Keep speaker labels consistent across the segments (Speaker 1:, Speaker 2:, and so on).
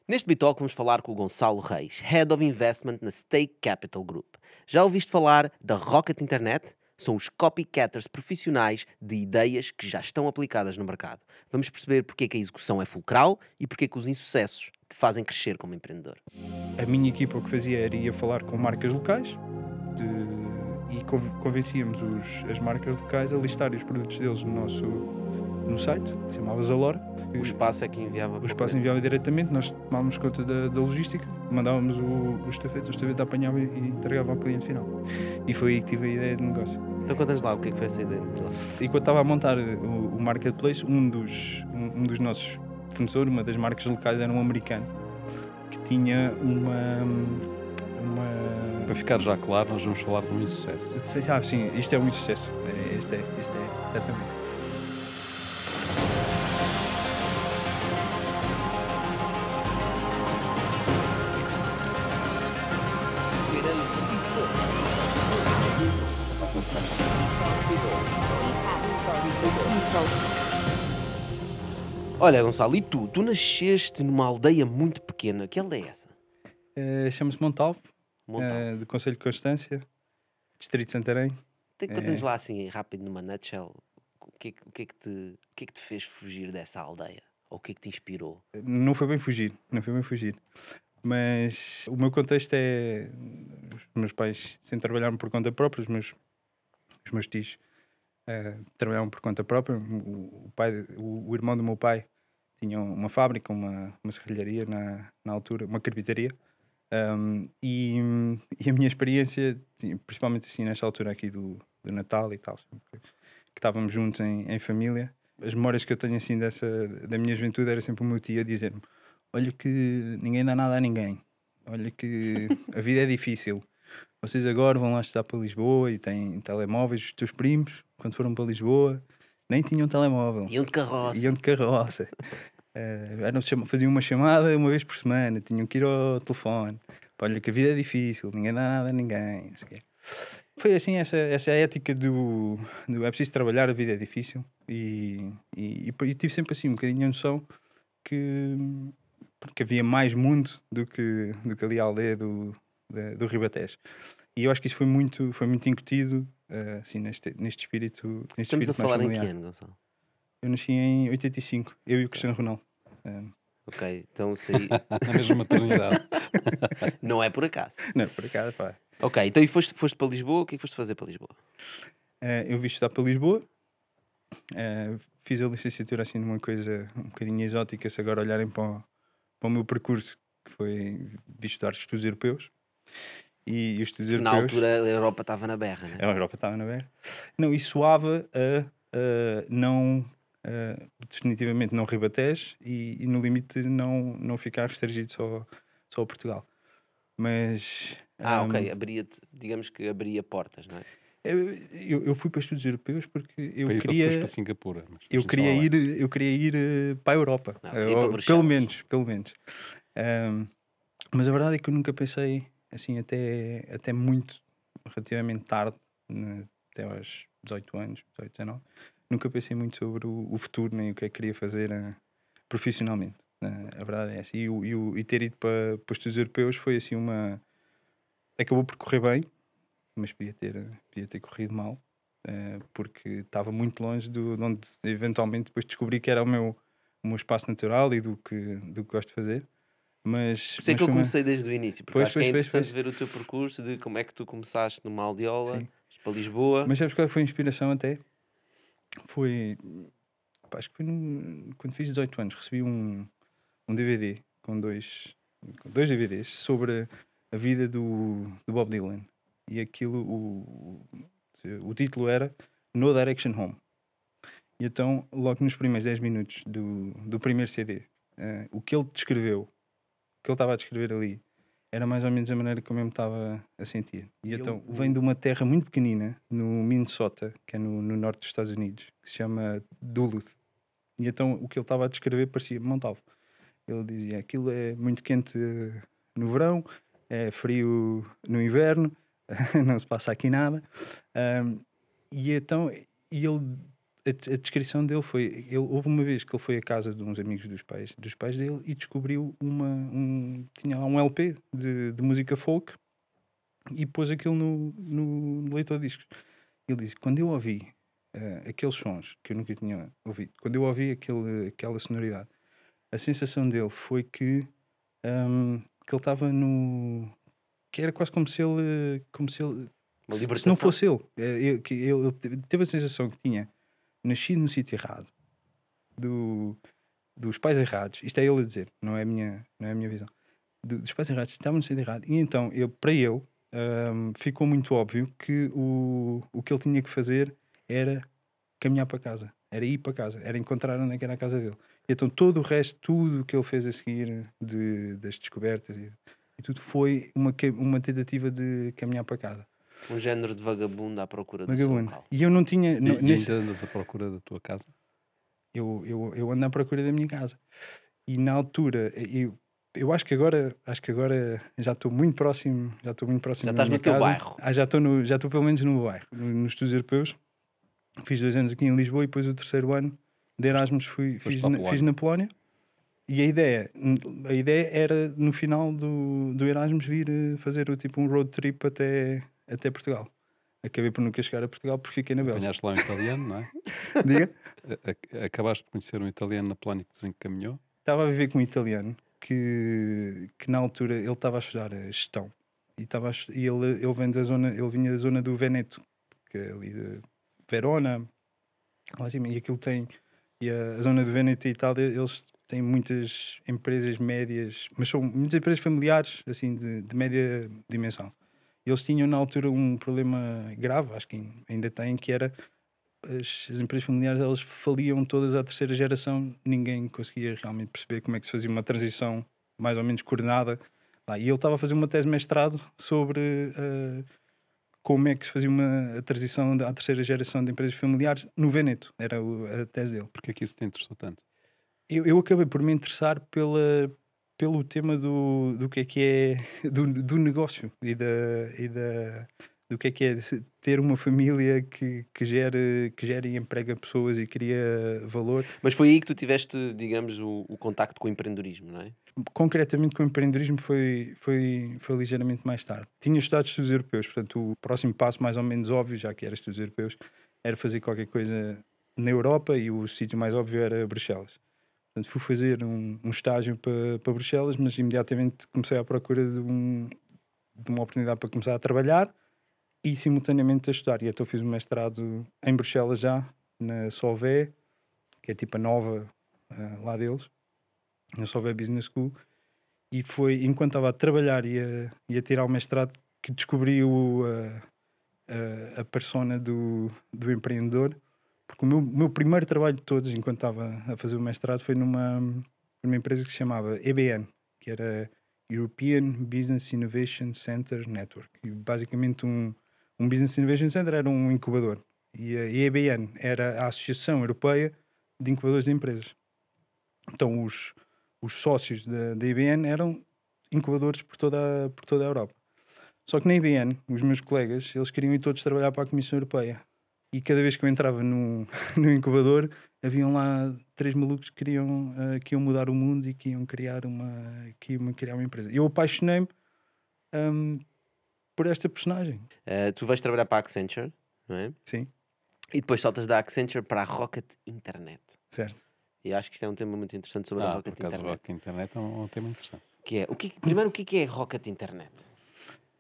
Speaker 1: Neste Bitalk vamos falar com o Gonçalo Reis, Head of Investment na Stake Capital Group. Já ouviste falar da Rocket Internet? São os copycatters profissionais de ideias que já estão aplicadas no mercado. Vamos perceber porque é que a execução é fulcral e porque é que os insucessos te fazem crescer como empreendedor.
Speaker 2: A minha equipa o que fazia era ir falar com marcas locais e convencíamos as marcas locais a listarem os produtos deles no site, que se chamava Zalora.
Speaker 1: O espaço é que enviava.
Speaker 2: O espaço enviava diretamente, nós tomávamos conta da logística, mandávamos o estafeta apanhava e entregava ao cliente final. E foi aí que tive a ideia de negócio.
Speaker 1: Então contas lá o que é que foi essa ideia.
Speaker 2: E quando estava a montar o marketplace, um dos nossos fornecedores, uma das marcas locais, era um americano que tinha uma...
Speaker 3: Para ficar já claro, nós vamos falar de um insucesso.
Speaker 2: Sim, isto é um sucesso. Isto é exatamente.
Speaker 1: Olha, Gonçalo, e tu? Tu nasceste numa aldeia muito pequena. Que aldeia é essa?
Speaker 2: Chama-se Montalvo,
Speaker 1: Montalvo.
Speaker 2: do Conselho de Constância, Distrito de Santarém.
Speaker 1: Conta-nos lá assim, rápido, numa nutshell, o que é que te fez fugir dessa aldeia? Ou o que é que te inspirou?
Speaker 2: Não foi bem fugir. Mas o meu contexto é... Os meus pais sempre trabalharam por conta própria, os meus tios trabalhavam por conta própria. O irmão do meu pai tinha uma fábrica, uma serralharia na altura, uma carpintaria. E a minha experiência, principalmente assim nesta altura aqui do Natal e tal, que estávamos juntos em família, as memórias que eu tenho assim da minha juventude era sempre o meu tio a dizer-me: olha que ninguém dá nada a ninguém, olha que a vida é difícil, vocês agora vão lá estudar para Lisboa e têm telemóveis, os teus primos, quando foram para Lisboa, nem tinham telemóvel.
Speaker 1: Iam de carroça.
Speaker 2: Faziam uma chamada uma vez por semana, tinham que ir ao telefone. Olha que a vida é difícil, ninguém dá nada a ninguém. Foi assim essa ética do é preciso trabalhar, a vida é difícil. E tive sempre assim um bocadinho a noção que havia mais mundo do que ali a aldeia do Ribatejo. E eu acho que isso foi muito incutido assim, neste espírito.
Speaker 1: Estamos a falar em que ano, Gonçalo?
Speaker 2: Eu nasci em 85, eu e o Cristiano Ronaldo.
Speaker 1: Ok, então saí.
Speaker 3: Na mesma maternidade.
Speaker 1: Não é por acaso.
Speaker 2: Não, por acaso, pá.
Speaker 1: Ok, então e foste para Lisboa? O que é que foste fazer para Lisboa?
Speaker 2: Eu vim estudar para Lisboa. Fiz a licenciatura assim numa coisa um bocadinho exótica, se agora olharem para o meu percurso, que foi vir estudar estudos europeus. E os estudos europeus...
Speaker 1: Na altura a Europa estava na berra, né?
Speaker 2: A Europa estava na berra. Não, e soava não... definitivamente não Ribatejo e no limite não ficar restringido só a Portugal. Mas...
Speaker 1: ok, digamos que abria portas, não é?
Speaker 2: Eu fui para estudos europeus porque eu
Speaker 3: Para
Speaker 2: queria...
Speaker 3: depois para Singapura.
Speaker 2: Eu queria ir para a Europa. Pelo menos. Mas a verdade é que eu nunca pensei assim até muito relativamente tarde, até aos 18 anos, 18, 19, nunca pensei muito sobre o futuro nem o que é que queria fazer profissionalmente. A verdade é essa. E ter ido para os estudos europeus foi assim acabou por correr bem, mas podia ter corrido mal, porque estava muito longe de onde eventualmente depois descobri que era o meu espaço natural e do que gosto de fazer. Mas
Speaker 1: por isso é que eu comecei desde o início, porque acho que é interessante ver o teu percurso de como é que tu começaste numa aldeola, para Lisboa.
Speaker 2: Mas sabes qual foi a inspiração até? Acho que foi quando fiz 18 anos, recebi um DVD com dois DVDs sobre a vida do Bob Dylan. E aquilo, o título era No Direction Home. E então, logo nos primeiros 10 minutos do primeiro CD, o que ele descreveu, o que ele estava a descrever ali, era mais ou menos a maneira como eu me estava a sentir. E então, vem de uma terra muito pequenina, no Minnesota, que é no norte dos Estados Unidos, que se chama Duluth. E então, o que ele estava a descrever parecia Montalvo. Ele dizia, aquilo é muito quente no verão, é frio no inverno, não se passa aqui nada. E então, ele a descrição dele foi... houve uma vez que ele foi à casa de uns amigos dos pais dele e descobriu tinha lá um LP de música folk e pôs aquilo no leitor de discos. Ele disse, quando eu ouvi aqueles sons que eu nunca tinha ouvido, quando eu ouvi aquela sonoridade, a sensação dele foi que ele estava que era quase como se ele
Speaker 1: Uma
Speaker 2: se não
Speaker 1: libertação.
Speaker 2: fosse ele. Ele teve a sensação que tinha nascido no sítio errado, dos pais errados. Isto é ele a dizer, não é a minha visão. Dos pais errados, estavam no sítio errado. E então, para ele, ficou muito óbvio que o que ele tinha que fazer era caminhar para casa, era ir para casa, era encontrar onde é que era a casa dele. E então todo o resto, tudo o que ele fez a seguir das descobertas e tudo foi uma tentativa de caminhar para casa.
Speaker 1: Um género de vagabundo à procura do seu
Speaker 2: Vagabundo.
Speaker 1: local.
Speaker 2: E eu não tinha...
Speaker 3: E ainda andas à procura da tua casa?
Speaker 2: Eu ando à procura da minha casa. E na altura, eu acho que agora já estou muito próximo. Já
Speaker 1: estás no teu bairro.
Speaker 2: Já estou pelo menos no bairro, nos estudos europeus. Fiz 2 anos aqui em Lisboa e depois o 3º ano de Erasmus fiz na Polónia. E a ideia era no final do Erasmus vir fazer um road trip até Portugal. Acabei por nunca chegar a Portugal porque fiquei na Bélgica.
Speaker 3: Apanhaste lá um italiano, não é?
Speaker 2: Diga?
Speaker 3: Acabaste de conhecer um italiano na Polónia que desencaminhou?
Speaker 2: Estava a viver com um italiano que na altura ele estava a estudar a gestão e ele vem da zona, ele vinha da zona do Veneto, que é ali de Verona, lá acima, e aquilo tem, e a zona do Veneto e Itália, eles têm muitas empresas médias, mas são muitas empresas familiares, assim, de média dimensão. Eles tinham na altura um problema grave, acho que ainda têm, que era as empresas familiares, elas faliam todas à 3ª geração, ninguém conseguia realmente perceber como é que se fazia uma transição mais ou menos coordenada. E ele estava a fazer uma tese de mestrado sobre como é que se fazia a transição à 3ª geração de empresas familiares no Veneto, era a tese dele.
Speaker 3: Porque é que isso te interessou tanto?
Speaker 2: Eu acabei por me interessar pelo tema do que é do negócio e do que é ter uma família que gere e emprega pessoas e cria valor.
Speaker 1: Mas foi aí que tu tiveste, digamos, o contacto com o empreendedorismo, não é?
Speaker 2: Concretamente com o empreendedorismo foi ligeiramente mais tarde. Tinha estudado estudos europeus, portanto o próximo passo mais ou menos óbvio, já que era estudos europeus, era fazer qualquer coisa na Europa e o sítio mais óbvio era Bruxelas. Portanto, fui fazer um estágio para Bruxelas, mas imediatamente comecei à procura de uma oportunidade para começar a trabalhar e simultaneamente a estudar. E então fiz um mestrado em Bruxelas já, na Solvay, que é tipo a nova lá deles, na Solvay Business School. E foi enquanto estava a trabalhar e a tirar o mestrado que descobri a persona do empreendedor. Porque o meu primeiro trabalho de todos, enquanto estava a fazer o mestrado, foi numa empresa que se chamava EBN, que era European Business Innovation Center Network. E basicamente um Business Innovation Center era um incubador. E a EBN era a Associação Europeia de Incubadores de Empresas. Então os sócios da EBN eram incubadores por toda a Europa. Só que na EBN, os meus colegas, eles queriam ir todos trabalhar para a Comissão Europeia. E cada vez que eu entrava no incubador, haviam lá 3 malucos que iam mudar o mundo e que iam criar uma empresa. Eu apaixonei-me por esta personagem.
Speaker 1: Tu vais trabalhar para a Accenture, não é?
Speaker 2: Sim.
Speaker 1: E depois saltas da Accenture para a Rocket Internet.
Speaker 2: Certo.
Speaker 1: E acho que isto é um tema muito interessante sobre a Rocket
Speaker 3: por acaso,
Speaker 1: Internet.
Speaker 3: a Rocket Internet é um tema interessante.
Speaker 1: Primeiro, o que é a Rocket Internet?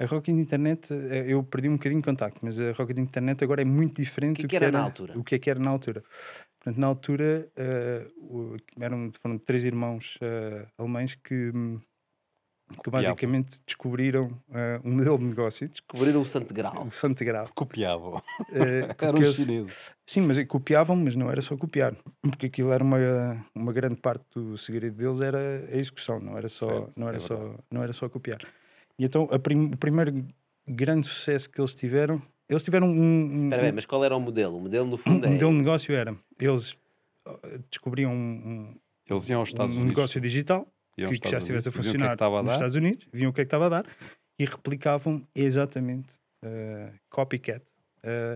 Speaker 2: A Rocket Internet, eu perdi um bocadinho de contacto, mas a Rocket Internet agora é muito diferente do que era na altura. O que é que era na altura? Portanto, na altura foram 3 irmãos alemães que basicamente descobriram um modelo de negócio.
Speaker 1: Descobriram o Santo Grau.
Speaker 2: O Santo Grau.
Speaker 3: Copiavam. Eram os chineses.
Speaker 2: Sim, mas copiavam, mas não era só copiar. Porque aquilo era uma grande parte do segredo deles era a execução, não era só copiar. E então o primeiro grande sucesso que eles tiveram
Speaker 1: Espera bem, mas qual era o modelo? O modelo, no fundo,
Speaker 2: o modelo de negócio era, eles descobriam
Speaker 3: eles iam aos Estados Unidos.
Speaker 2: negócio digital que já estivesse a funcionar nos Estados Unidos, viam o que é que estava a dar e replicavam exatamente copycat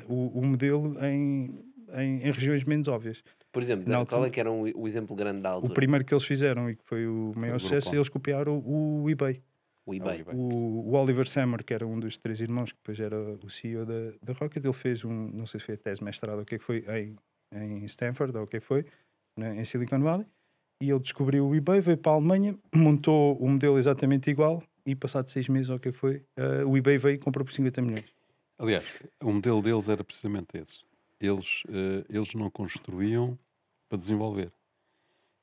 Speaker 2: o modelo em regiões menos óbvias.
Speaker 1: Por exemplo,
Speaker 2: Na
Speaker 1: qual é
Speaker 2: altura-
Speaker 1: que era o exemplo grande da
Speaker 2: O
Speaker 1: altura?
Speaker 2: primeiro que eles fizeram e que foi o maior
Speaker 3: o
Speaker 2: sucesso,
Speaker 3: Groupon.
Speaker 2: eles copiaram o eBay.
Speaker 1: O eBay.
Speaker 3: eBay.
Speaker 2: O Oliver Sammer, que era um dos 3 irmãos, que depois era o CEO da Rocket, ele fez não sei se foi a tese de mestrado ou o que é que foi, em Stanford ou o que foi, em Silicon Valley, e ele descobriu o eBay, veio para a Alemanha, montou um modelo exatamente igual e passado 6 meses ou o que foi, o eBay veio e comprou por 50 milhões.
Speaker 3: Aliás, o modelo deles era precisamente esse. Eles não construíam para desenvolver.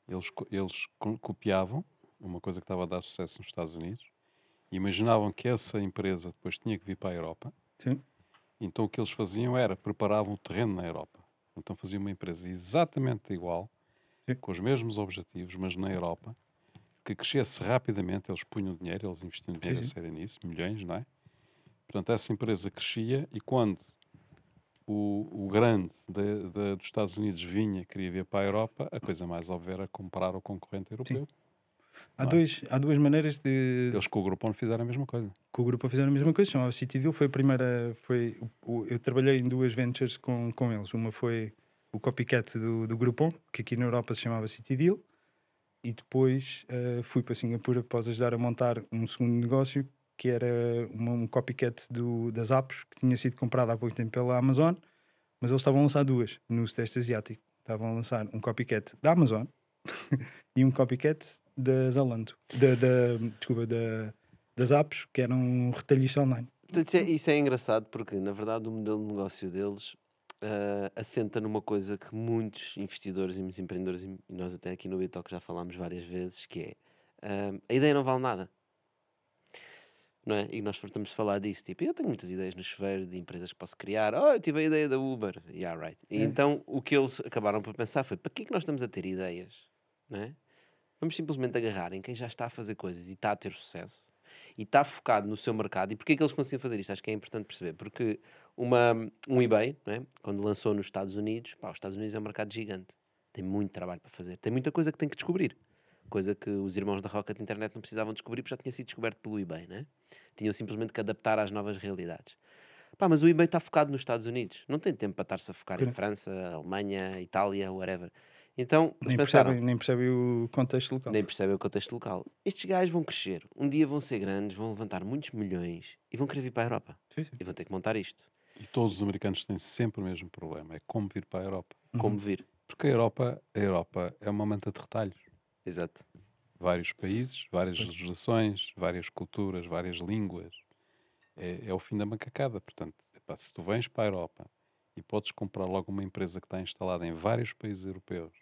Speaker 3: Eles copiavam uma coisa que estava a dar sucesso nos Estados Unidos e imaginavam que essa empresa depois tinha que vir para a Europa.
Speaker 2: Sim.
Speaker 3: Então o que eles faziam era preparavam o terreno na Europa. Então faziam uma empresa exatamente igual,
Speaker 2: Sim.
Speaker 3: com os mesmos objetivos, mas na Europa, que crescesse rapidamente. Eles punham dinheiro, eles investiam dinheiro
Speaker 2: Sim,
Speaker 3: a
Speaker 2: sim.
Speaker 3: sério nisso, milhões, não é? Portanto, essa empresa crescia e quando o grande dos Estados Unidos queria vir para a Europa, a coisa mais óbvia era comprar o concorrente europeu.
Speaker 2: Há
Speaker 3: Não é?
Speaker 2: há duas maneiras de...
Speaker 3: Eles com o Groupon fizeram a mesma coisa.
Speaker 2: Com o grupo a fazer a mesma coisa, chamava City Deal, foi a primeira, eu trabalhei em 2 ventures com eles, uma foi o copycat do Groupon, que aqui na Europa se chamava City Deal, e depois fui para Singapura após ajudar a montar um segundo negócio, que era um copycat das apps, que tinha sido comprado há pouco tempo pela Amazon, mas eles estavam a lançar 2 no Sudeste Asiático, estavam a lançar um copycat da Amazon e um copycat da Zalando, desculpa, das apps, que eram um retalhista online.
Speaker 1: Portanto, isso é engraçado porque, na verdade, o modelo de negócio deles assenta numa coisa que muitos investidores e muitos empreendedores, e nós até aqui no Bitalk já falámos várias vezes, que é a ideia não vale nada. Não é? E nós fartamos de falar disso, tipo, eu tenho muitas ideias no chuveiro de empresas que posso criar. Oh, eu tive a ideia da Uber. Yeah, right. E então o que eles acabaram por pensar foi, para que é que nós estamos a ter ideias? Não é? Vamos simplesmente agarrar em quem já está a fazer coisas e está a ter sucesso e está focado no seu mercado. E porquê é que eles conseguiam fazer isto? Acho que é importante perceber. Porque um eBay, não é? Quando lançou nos Estados Unidos, os Estados Unidos é um mercado gigante. Tem muito trabalho para fazer. Tem muita coisa que tem que descobrir. Coisa que os irmãos da Rocket Internet não precisavam descobrir porque já tinha sido descoberto pelo eBay, né? Tinham simplesmente que adaptar às novas realidades. Mas o eBay está focado nos Estados Unidos. Não tem tempo para estar-se a focar em França, Alemanha, Itália, whatever. Então, eles pensaram...
Speaker 2: Nem percebem o contexto local.
Speaker 1: Nem percebem o contexto local. Estes gajos vão crescer. Um dia vão ser grandes, vão levantar muitos milhões e vão querer vir para a Europa.
Speaker 2: Sim, sim.
Speaker 1: E vão ter que montar isto.
Speaker 3: E todos os americanos têm sempre o mesmo problema. É como vir para a Europa.
Speaker 1: Como vir.
Speaker 3: Porque a Europa é uma manta de retalhos.
Speaker 1: Exato.
Speaker 3: Vários países, várias legislações, várias culturas, várias línguas. É o fim da macacada. Portanto, se tu vens para a Europa e podes comprar logo uma empresa que está instalada em vários países europeus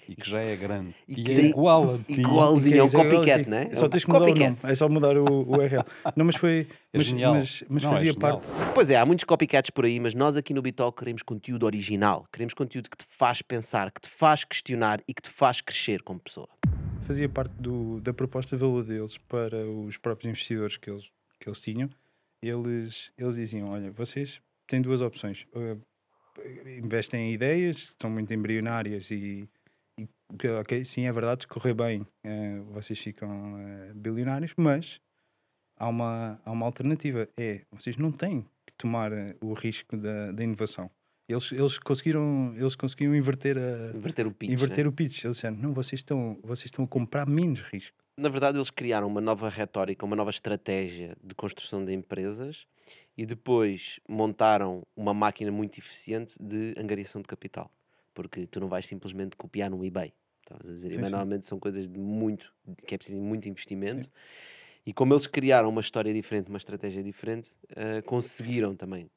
Speaker 3: e que já é grande
Speaker 1: E
Speaker 3: e
Speaker 1: que
Speaker 3: é
Speaker 1: tem
Speaker 3: igual a ti,
Speaker 1: igualzinho, é um copycat, não é?
Speaker 2: Só
Speaker 1: É um
Speaker 2: tens que mudar o nome,
Speaker 1: copycat.
Speaker 2: é só mudar o URL. Não, mas foi.
Speaker 3: É
Speaker 2: Mas,
Speaker 3: genial.
Speaker 2: mas
Speaker 3: Não, é
Speaker 2: fazia
Speaker 3: genial.
Speaker 2: parte.
Speaker 1: Pois é, há muitos copycats por aí, mas nós aqui no Bitalk queremos conteúdo original. Queremos conteúdo que te faz pensar, que te faz questionar e que te faz crescer como pessoa.
Speaker 2: Fazia parte da proposta de valor deles para os próprios investidores que eles tinham. Eles diziam: olha, vocês têm 2 opções. Investem em ideias que são muito embrionárias e ok, sim, é verdade, se correr bem, vocês ficam bilionários, mas há uma alternativa. Vocês não têm que tomar o risco da inovação. Eles conseguiram inverter
Speaker 1: Inverter o pitch,
Speaker 2: inverter
Speaker 1: né?
Speaker 2: o pitch. Eles disseram, não, vocês estão a comprar menos risco.
Speaker 1: Na verdade, eles criaram uma nova retórica, uma nova estratégia de construção de empresas e depois montaram uma máquina muito eficiente de angariação de capital. Porque tu não vais simplesmente copiar num eBay. Estavas a dizer,
Speaker 2: Sim,
Speaker 1: eBay
Speaker 2: sim.
Speaker 1: normalmente são coisas que é preciso muito investimento. E como eles criaram uma história diferente, uma estratégia diferente, conseguiram também.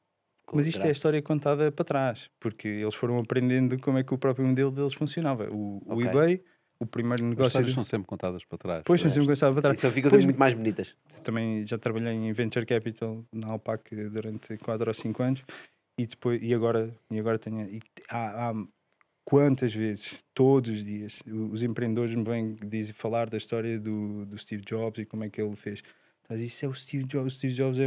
Speaker 2: Mas isto é a história contada para trás, porque eles foram aprendendo como é que o próprio modelo deles funcionava. O
Speaker 1: Ok.
Speaker 2: eBay, o primeiro
Speaker 3: As
Speaker 2: negócio...
Speaker 3: histórias são sempre contadas para trás.
Speaker 2: Pois, não sempre gostava para trás.
Speaker 1: E só ficam
Speaker 2: Pois,
Speaker 1: sempre muito mais bonitas.
Speaker 2: também já trabalhei em Venture Capital na Alpac durante 4 ou 5 anos e agora tenho... Há quantas vezes, todos os dias, os empreendedores me vêm falar da história do Steve Jobs e como é que ele fez. Mas isso é o Steve Jobs. O Steve Jobs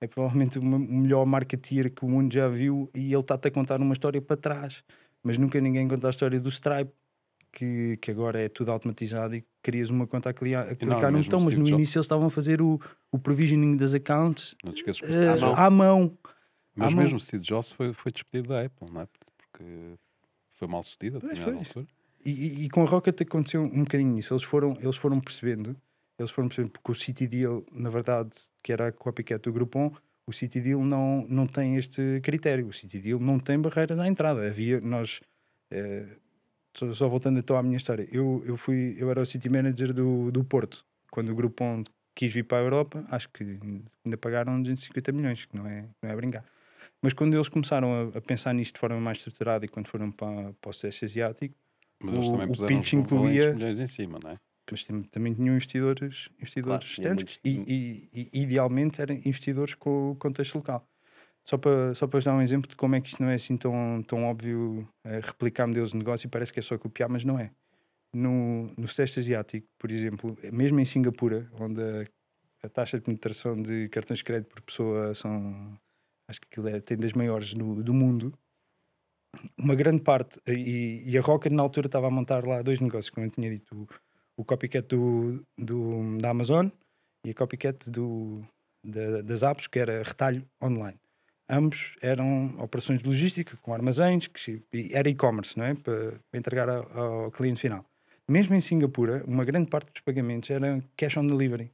Speaker 2: é provavelmente o melhor marketeer que o mundo já viu e ele está-te a contar uma história para trás. Mas nunca ninguém conta a história do Stripe, que agora é tudo automatizado e querias uma conta a clicar num
Speaker 3: mesmo
Speaker 2: botão, mas
Speaker 3: Steve
Speaker 2: no
Speaker 3: Jobs.
Speaker 2: início eles estavam a fazer o provisioning das accounts
Speaker 3: Não te esqueças que
Speaker 1: à mão.
Speaker 2: à mão.
Speaker 3: Mas
Speaker 2: à mão.
Speaker 3: mesmo o Steve Jobs foi despedido da Apple, não é? que foi mal sucedida a
Speaker 2: Pois,
Speaker 3: determinada
Speaker 2: pois.
Speaker 3: altura.
Speaker 2: E com a Rocket aconteceu um bocadinho isso. Eles foram percebendo, porque o City Deal, na verdade, que era a copycat do Groupon, o City Deal não tem este critério. O City Deal não tem barreiras à entrada. Só voltando então à minha história, eu era o City Manager do Porto. Quando o Groupon quis vir para a Europa, acho que ainda pagaram 250 milhões, que não é brincar. Mas quando eles começaram a pensar nisto de forma mais estruturada e quando foram para o Sudeste Asiático,
Speaker 3: Mas eles também
Speaker 2: o
Speaker 3: puseram
Speaker 2: pitch
Speaker 3: uns valentes
Speaker 2: incluía,
Speaker 3: milhões em cima, não é?
Speaker 2: mas também tinham investidores
Speaker 1: Claro, tinha
Speaker 2: externos
Speaker 1: muitos-
Speaker 2: e idealmente eram investidores com o contexto local. Só para vos dar um exemplo de como é que isto não é assim tão óbvio replicar modelos de negócio e parece que é só copiar, mas não é. No Sudeste Asiático, por exemplo, mesmo em Singapura, onde a taxa de penetração de cartões de crédito por pessoa acho que aquilo tem das maiores do mundo, uma grande parte, e a Rocket na altura estava a montar lá 2 negócios, como eu tinha dito, o copycat da Amazon e a copycat das apps, que era retalho online. Ambos eram operações de logística com armazéns, era e-commerce, não é? Para entregar ao cliente final. Mesmo em Singapura, uma grande parte dos pagamentos era cash on delivery.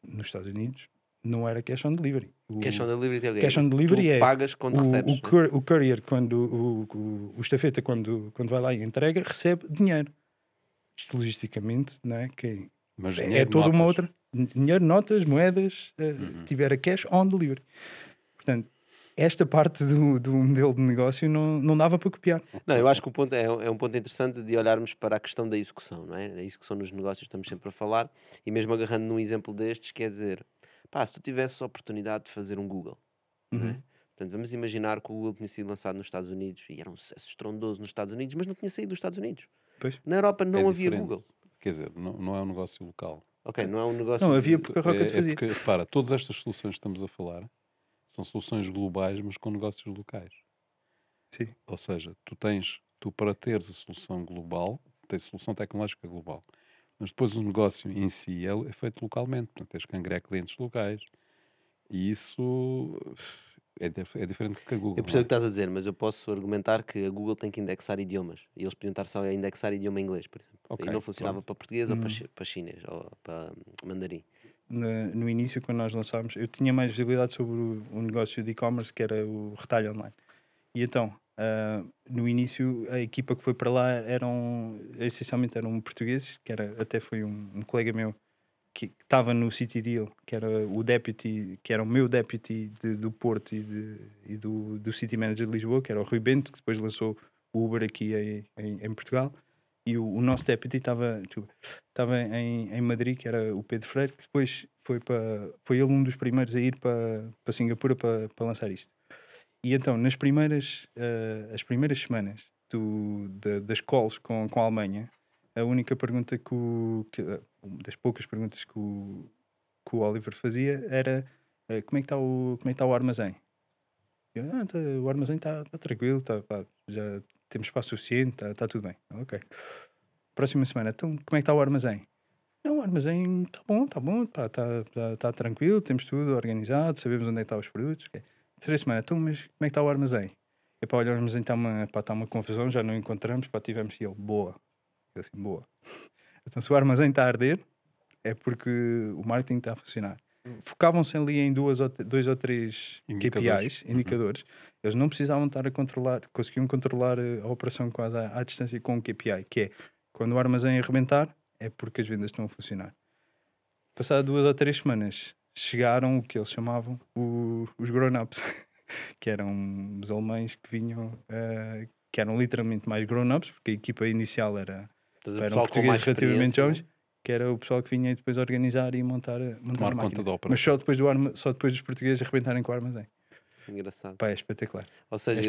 Speaker 2: Nos Estados Unidos não era cash on delivery.
Speaker 1: Cash on delivery é o quê?
Speaker 2: Cash on delivery
Speaker 1: Tu
Speaker 2: é
Speaker 1: pagas quando recebes. né?
Speaker 2: o courier, o estafeta, quando vai lá e entrega, recebe dinheiro. Isto logisticamente, não é?
Speaker 3: Mas
Speaker 2: É
Speaker 3: dinheiro,
Speaker 2: toda uma
Speaker 3: notas.
Speaker 2: outra. Dinheiro, notas, moedas, tiver a cash on delivery. Portanto, esta parte do modelo de negócio não dava para copiar.
Speaker 1: Não, eu acho que o ponto é um ponto interessante de olharmos para a questão da execução, não é? A execução nos negócios estamos sempre a falar, e mesmo agarrando num exemplo destes, quer dizer, pá, se tu tivesses a oportunidade de fazer um Google, não é? Portanto, vamos imaginar que o Google tinha sido lançado nos Estados Unidos e era um sucesso estrondoso nos Estados Unidos, mas não tinha saído dos Estados Unidos.
Speaker 2: Pois.
Speaker 1: Na Europa não
Speaker 3: É
Speaker 1: havia
Speaker 3: diferente.
Speaker 1: Google.
Speaker 3: Quer dizer, não é um negócio local.
Speaker 1: Ok, não é um negócio.
Speaker 2: Não, havia
Speaker 1: de-
Speaker 2: porque a Rocket fazia.
Speaker 3: Porque, repara, todas estas soluções que estamos a falar são soluções globais, mas com negócios locais.
Speaker 2: Sim.
Speaker 3: Ou seja, tu para teres a solução global, tens solução tecnológica global, mas depois o negócio em si é feito localmente, portanto tens que angariar clientes locais e isso é diferente que a Google.
Speaker 1: Eu percebo o que estás a dizer, mas eu posso argumentar que a Google tem que indexar idiomas e eles podiam estar só a indexar idioma inglês, por exemplo.
Speaker 3: Ok,
Speaker 1: E não funcionava
Speaker 3: pronto.
Speaker 1: para português ou para chinês ou para mandarim.
Speaker 2: No início, quando nós lançámos, eu tinha mais visibilidade sobre o negócio de e-commerce, que era o retalho online. E então, no início, a equipa que foi para lá essencialmente eram portugueses, até foi um colega meu que estava no City Deal, que era o deputy, que era o meu deputy do Porto e do City Manager de Lisboa, que era o Rui Bento, que depois lançou o Uber aqui em Portugal. E o nosso deputy estava em Madrid, que era o Pedro Freire, que depois foi ele um dos primeiros a ir para Singapura para lançar isto. E então, as primeiras semanas das calls com a Alemanha, a única pergunta das poucas perguntas que o Oliver fazia era como é que está o armazém? Eu, o armazém está tranquilo, pá, já temos espaço suficiente, está tudo bem. Ok. Próxima semana, então como é que está o armazém? Não, o armazém está bom, está tranquilo, temos tudo organizado, sabemos onde é que estão os produtos. Okay. Terceira semana, então, mas como é que está o armazém? E para olhar o armazém está uma confusão, já não encontramos, tivemos e ele, boa. Eu assim, boa. Então se o armazém está a arder, é porque o marketing está a funcionar. Focavam-se ali em dois ou três KPIs, indicadores. Eles não precisavam estar a controlar, conseguiam controlar a operação quase à distância com o KPI, que é quando o armazém arrebentar, é porque as vendas estão a funcionar. Passado 2 ou 3 semanas, chegaram o que eles chamavam os grown-ups, que eram os alemães que vinham, que eram literalmente mais grown-ups, porque a equipa inicial eram portugueses relativamente jovens, que era o pessoal que vinha depois organizar e montar a máquina.
Speaker 3: Conta da operação.
Speaker 2: Mas só depois dos portugueses arrebentarem com o armazém.
Speaker 1: Engraçado.
Speaker 2: Pá, é espetacular.
Speaker 1: Ou seja,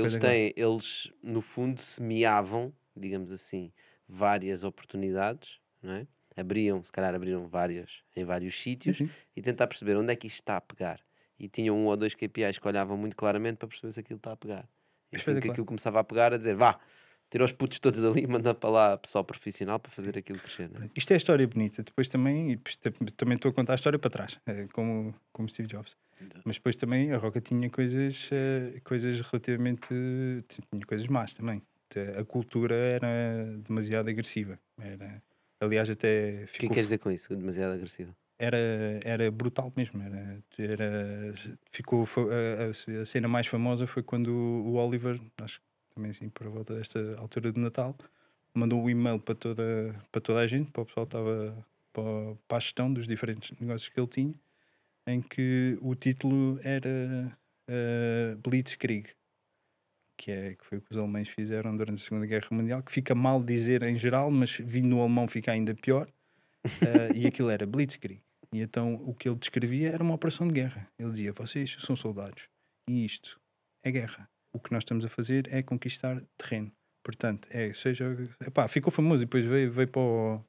Speaker 1: eles no fundo semeavam, digamos assim, várias oportunidades, não é? Se calhar abriram várias em vários sítios e tentar perceber onde é que isto está a pegar. E tinham 1 ou 2 KPIs que olhavam muito claramente para perceber se aquilo está a pegar. E assim que aquilo começava a pegar, a dizer, vá, Tira os putos todos ali e manda para lá pessoal profissional para fazer aquilo crescer, não é?
Speaker 2: Isto é a história bonita. Depois também, também estou a contar a história para trás, como Steve Jobs. Mas depois também a Roca tinha coisas relativamente. Tinha coisas más também. A cultura era demasiado agressiva. Aliás, até
Speaker 1: O que é que
Speaker 2: ficou.
Speaker 1: queres dizer com isso? Demasiado agressivo.
Speaker 2: Era brutal mesmo. Ficou, a cena mais famosa foi quando o Oliver, acho que também assim por volta desta altura do Natal, mandou um e-mail para toda a gente, para o pessoal que estava para a gestão dos diferentes negócios que ele tinha, em que o título era Blitzkrieg, que foi o que os alemães fizeram durante a Segunda Guerra Mundial, que fica mal dizer em geral, mas vindo no alemão fica ainda pior. E aquilo era Blitzkrieg. E então o que ele descrevia era uma operação de guerra. Ele dizia: vocês são soldados e isto é guerra. O que nós estamos a fazer é conquistar terreno. Portanto, ficou famoso e depois veio para o.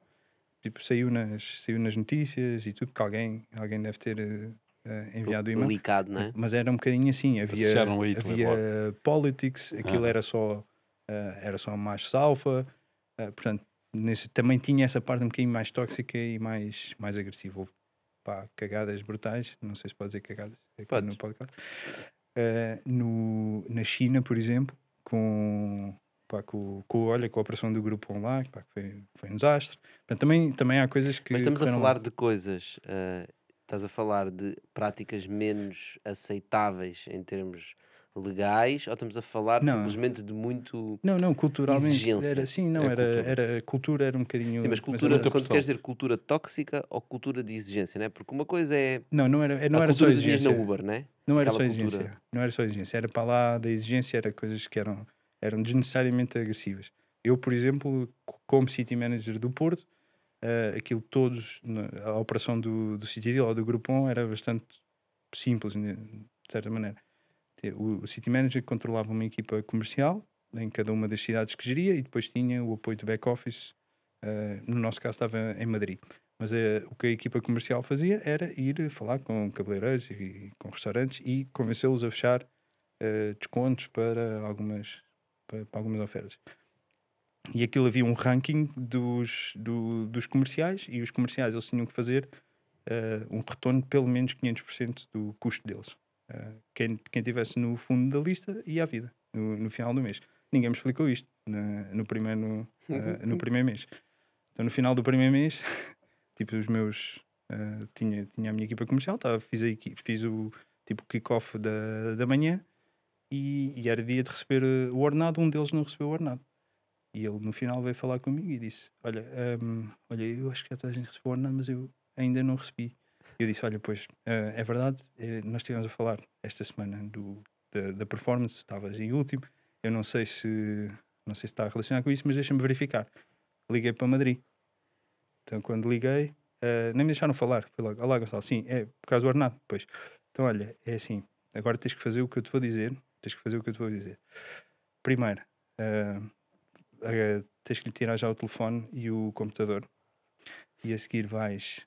Speaker 2: Tipo, saiu nas notícias e tudo, que alguém deve ter enviado o e-mail.
Speaker 1: Licado, não é?
Speaker 2: Mas era um bocadinho assim:
Speaker 3: Associaram a Hitler logo.
Speaker 2: havia politics, aquilo era só macho alfa. Portanto, também tinha essa parte um bocadinho mais tóxica e mais agressiva. Houve cagadas brutais, não sei se pode dizer cagadas aqui no podcast. Na China, por exemplo, com a operação do grupo online, que foi um desastre. Portanto, também há coisas que.
Speaker 1: Mas estamos a
Speaker 2: correram
Speaker 1: falar
Speaker 2: mal.
Speaker 1: de coisas, estás a falar de práticas menos aceitáveis em termos legais, ou estamos a falar
Speaker 2: Não.
Speaker 1: simplesmente de muito
Speaker 2: Não, culturalmente
Speaker 1: exigência?
Speaker 2: era assim, não,
Speaker 3: É
Speaker 2: era cultura, era um bocadinho.
Speaker 1: Sim, mas cultura,
Speaker 3: muita
Speaker 1: quando
Speaker 3: pressão.
Speaker 1: queres dizer cultura tóxica ou cultura de exigência, não é? Porque uma coisa é
Speaker 2: Não
Speaker 1: a
Speaker 2: era só
Speaker 1: cultura dos dias na
Speaker 2: exigência.
Speaker 1: Uber, não é?
Speaker 2: Não era
Speaker 1: Aquela
Speaker 2: só
Speaker 1: cultura.
Speaker 2: exigência. Não era só exigência. Era para lá da exigência, era coisas que eram desnecessariamente agressivas. Eu, por exemplo, como City Manager do Porto, aquilo a operação do City Deal ou do Groupon era bastante simples, né, de certa maneira. O City Manager controlava uma equipa comercial em cada uma das cidades que geria e depois tinha o apoio do back-office. No nosso caso estava em Madrid. Mas o que a equipa comercial fazia era ir falar com cabeleireiros e com restaurantes e convencê-los a fechar descontos para algumas ofertas. E aquilo havia um ranking dos comerciais e os comerciais eles tinham que fazer um retorno de pelo menos 500% do custo deles. Quem estivesse no fundo da lista ia à vida no final do mês. Ninguém me explicou isto no primeiro mês. Então no final do primeiro mês, tipo os meus tinha a minha equipa comercial, fiz o tipo kick-off da manhã e era dia de receber o ordenado. Um deles não recebeu o ordenado. E ele no final veio falar comigo e disse: olha, eu acho que já toda a gente recebeu o ordenado, mas eu ainda não recebi. Eu disse: olha, pois, é verdade, nós estivemos a falar esta semana da performance, estavas em último, eu não sei se está relacionado com isso, mas deixa-me verificar. Liguei para Madrid. Então quando liguei, nem me deixaram falar, foi logo: olá Gonçalo, sim, é por causa do ordenado. Pois, então olha, é assim, agora tens que fazer o que eu te vou dizer, Primeiro, tens que lhe tirar já o telefone e o computador e a seguir vais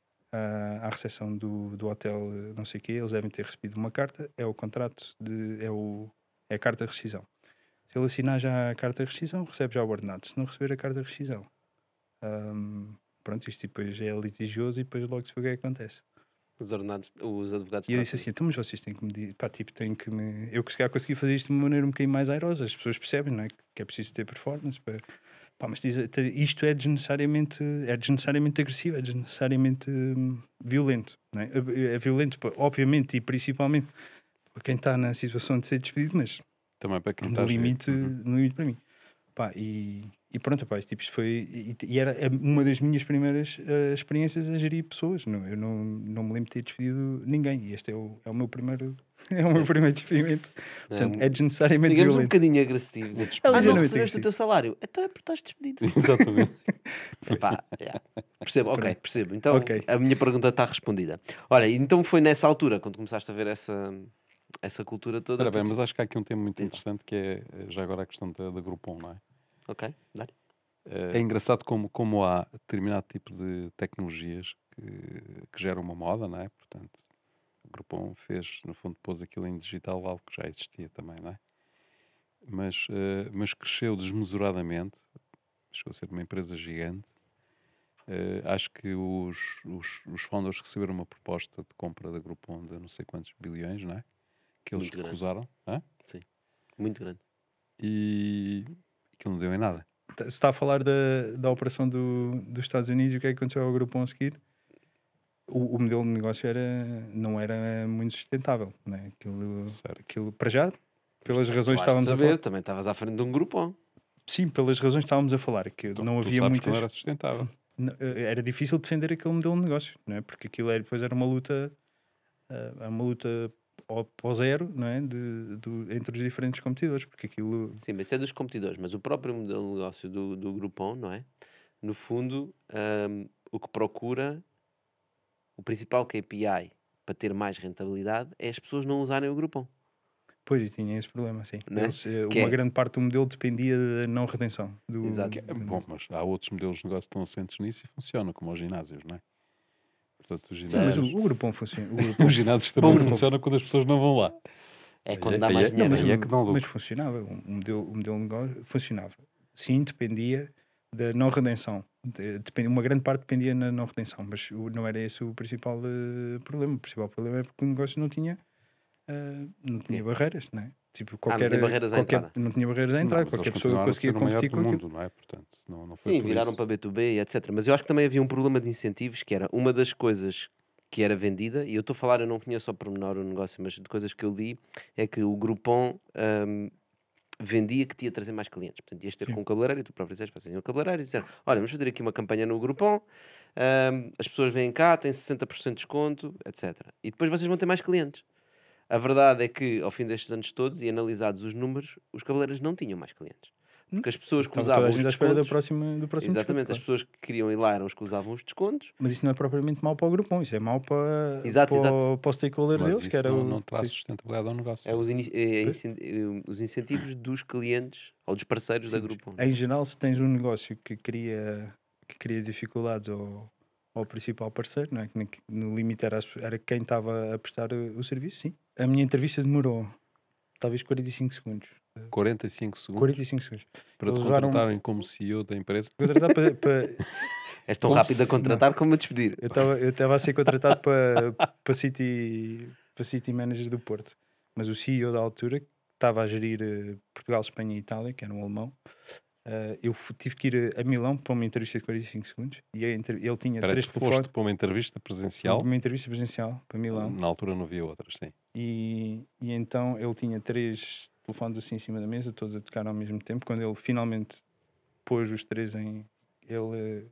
Speaker 2: à recepção do hotel não sei o quê, eles devem ter recebido uma carta, é o contrato, é a carta de rescisão. Se ele assinar já a carta de rescisão, recebe já o ordenado. Se não receber a carta de rescisão, pronto, isto depois é litigioso e depois logo se vê o que é que acontece.
Speaker 1: Os advogados
Speaker 2: E eu disse assim: então, mas vocês têm que me têm que me. Eu que se calhar consegui fazer isto de uma maneira um bocadinho mais airosa, as pessoas percebem, não é? Que é preciso ter performance para. Mas isto é desnecessariamente agressivo, é desnecessariamente violento, não é? É violento, obviamente, e principalmente para quem está na situação de ser despedido, mas
Speaker 3: Também para quem está
Speaker 2: no limite para mim. E pronto, tipo, isto foi. E era uma das minhas primeiras experiências a gerir pessoas. Eu não me lembro de ter despedido ninguém. E este é o meu primeiro. É o meu primeiro despedimento. Portanto, é desnecessariamente
Speaker 1: digamos
Speaker 2: violento.
Speaker 1: um bocadinho agressivos.
Speaker 2: É
Speaker 1: Não
Speaker 2: ligeiramente
Speaker 1: recebeste o
Speaker 2: agressivo.
Speaker 1: teu salário? Então é porque estás despedido.
Speaker 3: Exatamente.
Speaker 1: Epá, yeah. Percebo, ok,
Speaker 2: Pronto.
Speaker 1: percebo. Então
Speaker 2: Ok.
Speaker 1: a minha pergunta está respondida. Olha, então foi nessa altura, quando começaste a ver essa cultura toda.
Speaker 3: Ora bem,
Speaker 1: tu-
Speaker 3: mas acho que há aqui um tema muito
Speaker 1: Diz.
Speaker 3: interessante que é já agora a questão da Groupon, não é?
Speaker 1: Ok, dá-lhe.
Speaker 3: É engraçado como há determinado tipo de tecnologias que geram uma moda, não é? Portanto, o Groupon fez, no fundo, pôs aquilo em digital, algo que já existia também, não é? mas cresceu desmesuradamente, chegou a ser uma empresa gigante. Acho que os founders receberam uma proposta de compra da Groupon de não sei quantos bilhões, não é? Que eles
Speaker 1: Muito grande.
Speaker 3: recusaram. Hã?
Speaker 1: Sim, muito grande.
Speaker 3: E aquilo não deu em nada.
Speaker 2: Se está a falar da operação dos Estados Unidos e o que é que aconteceu ao Groupon a seguir, o modelo de negócio não era muito sustentável, né?
Speaker 3: Certo.
Speaker 2: Aquilo, para já, pelas razões que
Speaker 1: Tu has de
Speaker 2: estávamos a
Speaker 1: saber,
Speaker 2: falar.
Speaker 1: também estavas à frente de um grupão.
Speaker 2: Sim, pelas razões que estávamos a falar, que
Speaker 3: Tu,
Speaker 2: não
Speaker 3: tu
Speaker 2: havia
Speaker 3: sabes que
Speaker 2: muitas.
Speaker 3: não era sustentável.
Speaker 2: Era difícil defender aquele modelo de negócio, não é? Porque aquilo depois era uma luta ao zero, não é? Entre os diferentes competidores, porque aquilo.
Speaker 1: Sim, mas isso é dos competidores, mas o próprio modelo de negócio do Groupon, não é? No fundo, o que procura, o principal KPI para ter mais rentabilidade é as pessoas não usarem o Groupon.
Speaker 2: Pois, e tinha esse problema, sim.
Speaker 1: Não é? Que
Speaker 2: Uma
Speaker 1: é-
Speaker 2: grande parte do modelo dependia da não retenção.
Speaker 1: Exato.
Speaker 3: Bom, mas há outros modelos de negócio que estão assentes nisso e funcionam, como os ginásios, não é? Portanto, os
Speaker 2: Sim, mas
Speaker 3: ginásios,
Speaker 2: o Groupon funciona.
Speaker 3: os ginásios também funcionam quando as pessoas não vão lá.
Speaker 1: É
Speaker 3: Aí
Speaker 1: quando
Speaker 3: é-
Speaker 1: dá
Speaker 3: aí
Speaker 1: mais
Speaker 3: é-
Speaker 1: dinheiro.
Speaker 2: Mas,
Speaker 3: aí é que dão lucro.
Speaker 2: mas funcionava. O modelo de negócio funcionava. Sim, dependia da não redenção. Uma grande parte dependia na não redenção, mas não era esse o principal problema. O principal problema é porque o negócio não tinha barreiras, não é? Tipo,
Speaker 1: não tinha barreiras à entrada.
Speaker 2: não tinha barreiras à
Speaker 3: Não,
Speaker 2: entrada,
Speaker 3: mas eles
Speaker 2: qualquer pessoa
Speaker 3: continuaram a
Speaker 2: conseguia
Speaker 3: ser o maior
Speaker 2: competir
Speaker 3: do
Speaker 2: com aquilo.
Speaker 3: mundo, não é? Portanto, não foi
Speaker 1: Sim,
Speaker 3: por
Speaker 1: viraram
Speaker 3: isso.
Speaker 1: para B2B e etc. Mas eu acho que também havia um problema de incentivos, que era uma das coisas que era vendida, e eu estou a falar, eu não conheço ao pormenor o negócio, mas de coisas que eu li, é que o Groupon vendia que te ia trazer mais clientes. Portanto, ias ter
Speaker 2: Sim.
Speaker 1: com um cabeleireiro, e tu próprio disseste, faziam um cabeleireiro e disseram, olha, vamos fazer aqui uma campanha no Groupon, as pessoas vêm cá, têm 60% de desconto, etc. E depois vocês vão ter mais clientes. A verdade é que, ao fim destes anos todos, e analisados os números, os cabeleireiros não tinham mais clientes. Porque as pessoas que
Speaker 2: Estava toda
Speaker 1: usavam
Speaker 2: a
Speaker 1: os
Speaker 2: gente à espera
Speaker 1: descontos...
Speaker 2: do próximo
Speaker 1: Exatamente,
Speaker 2: desconto,
Speaker 1: as
Speaker 2: claro.
Speaker 1: pessoas que queriam ir lá eram os que usavam os descontos.
Speaker 2: Mas isso não é propriamente mau para o Groupon, isso é mau
Speaker 1: Exato, exato.
Speaker 2: para o stakeholder
Speaker 3: Mas
Speaker 2: deles, que
Speaker 3: isso
Speaker 2: era
Speaker 3: não
Speaker 2: o.
Speaker 3: traz
Speaker 2: Sim.
Speaker 3: sustentabilidade ao negócio.
Speaker 1: É os,
Speaker 2: Pois.
Speaker 1: os incentivos dos clientes ou dos parceiros da
Speaker 2: Sim,
Speaker 1: Groupon.
Speaker 2: em geral, se tens um negócio que cria dificuldades ao principal parceiro, não é? Que no limite era quem estava a prestar o serviço, sim. A minha entrevista demorou talvez 45 segundos.
Speaker 3: 45 segundos
Speaker 2: 45 segundos.
Speaker 3: para te
Speaker 2: Eles levaram-
Speaker 3: contratarem como CEO da empresa.
Speaker 2: Contratar para.
Speaker 1: És tão
Speaker 2: Ups,
Speaker 1: rápido a contratar como a despedir.
Speaker 2: Eu estava a ser contratado para City Manager do Porto, mas o CEO da altura, que estava a gerir Portugal, Espanha e Itália, que era um alemão, eu tive que ir a Milão para uma entrevista de 45 segundos e ele tinha
Speaker 3: Espera,
Speaker 2: 3
Speaker 3: tu
Speaker 2: telefones.
Speaker 3: foste para uma entrevista presencial.
Speaker 2: Uma entrevista presencial para Milão
Speaker 3: Na altura não havia outras, sim.
Speaker 2: e então ele tinha 3 telefones assim em cima da mesa, todos a tocar ao mesmo tempo. Quando ele finalmente pôs os 3 ele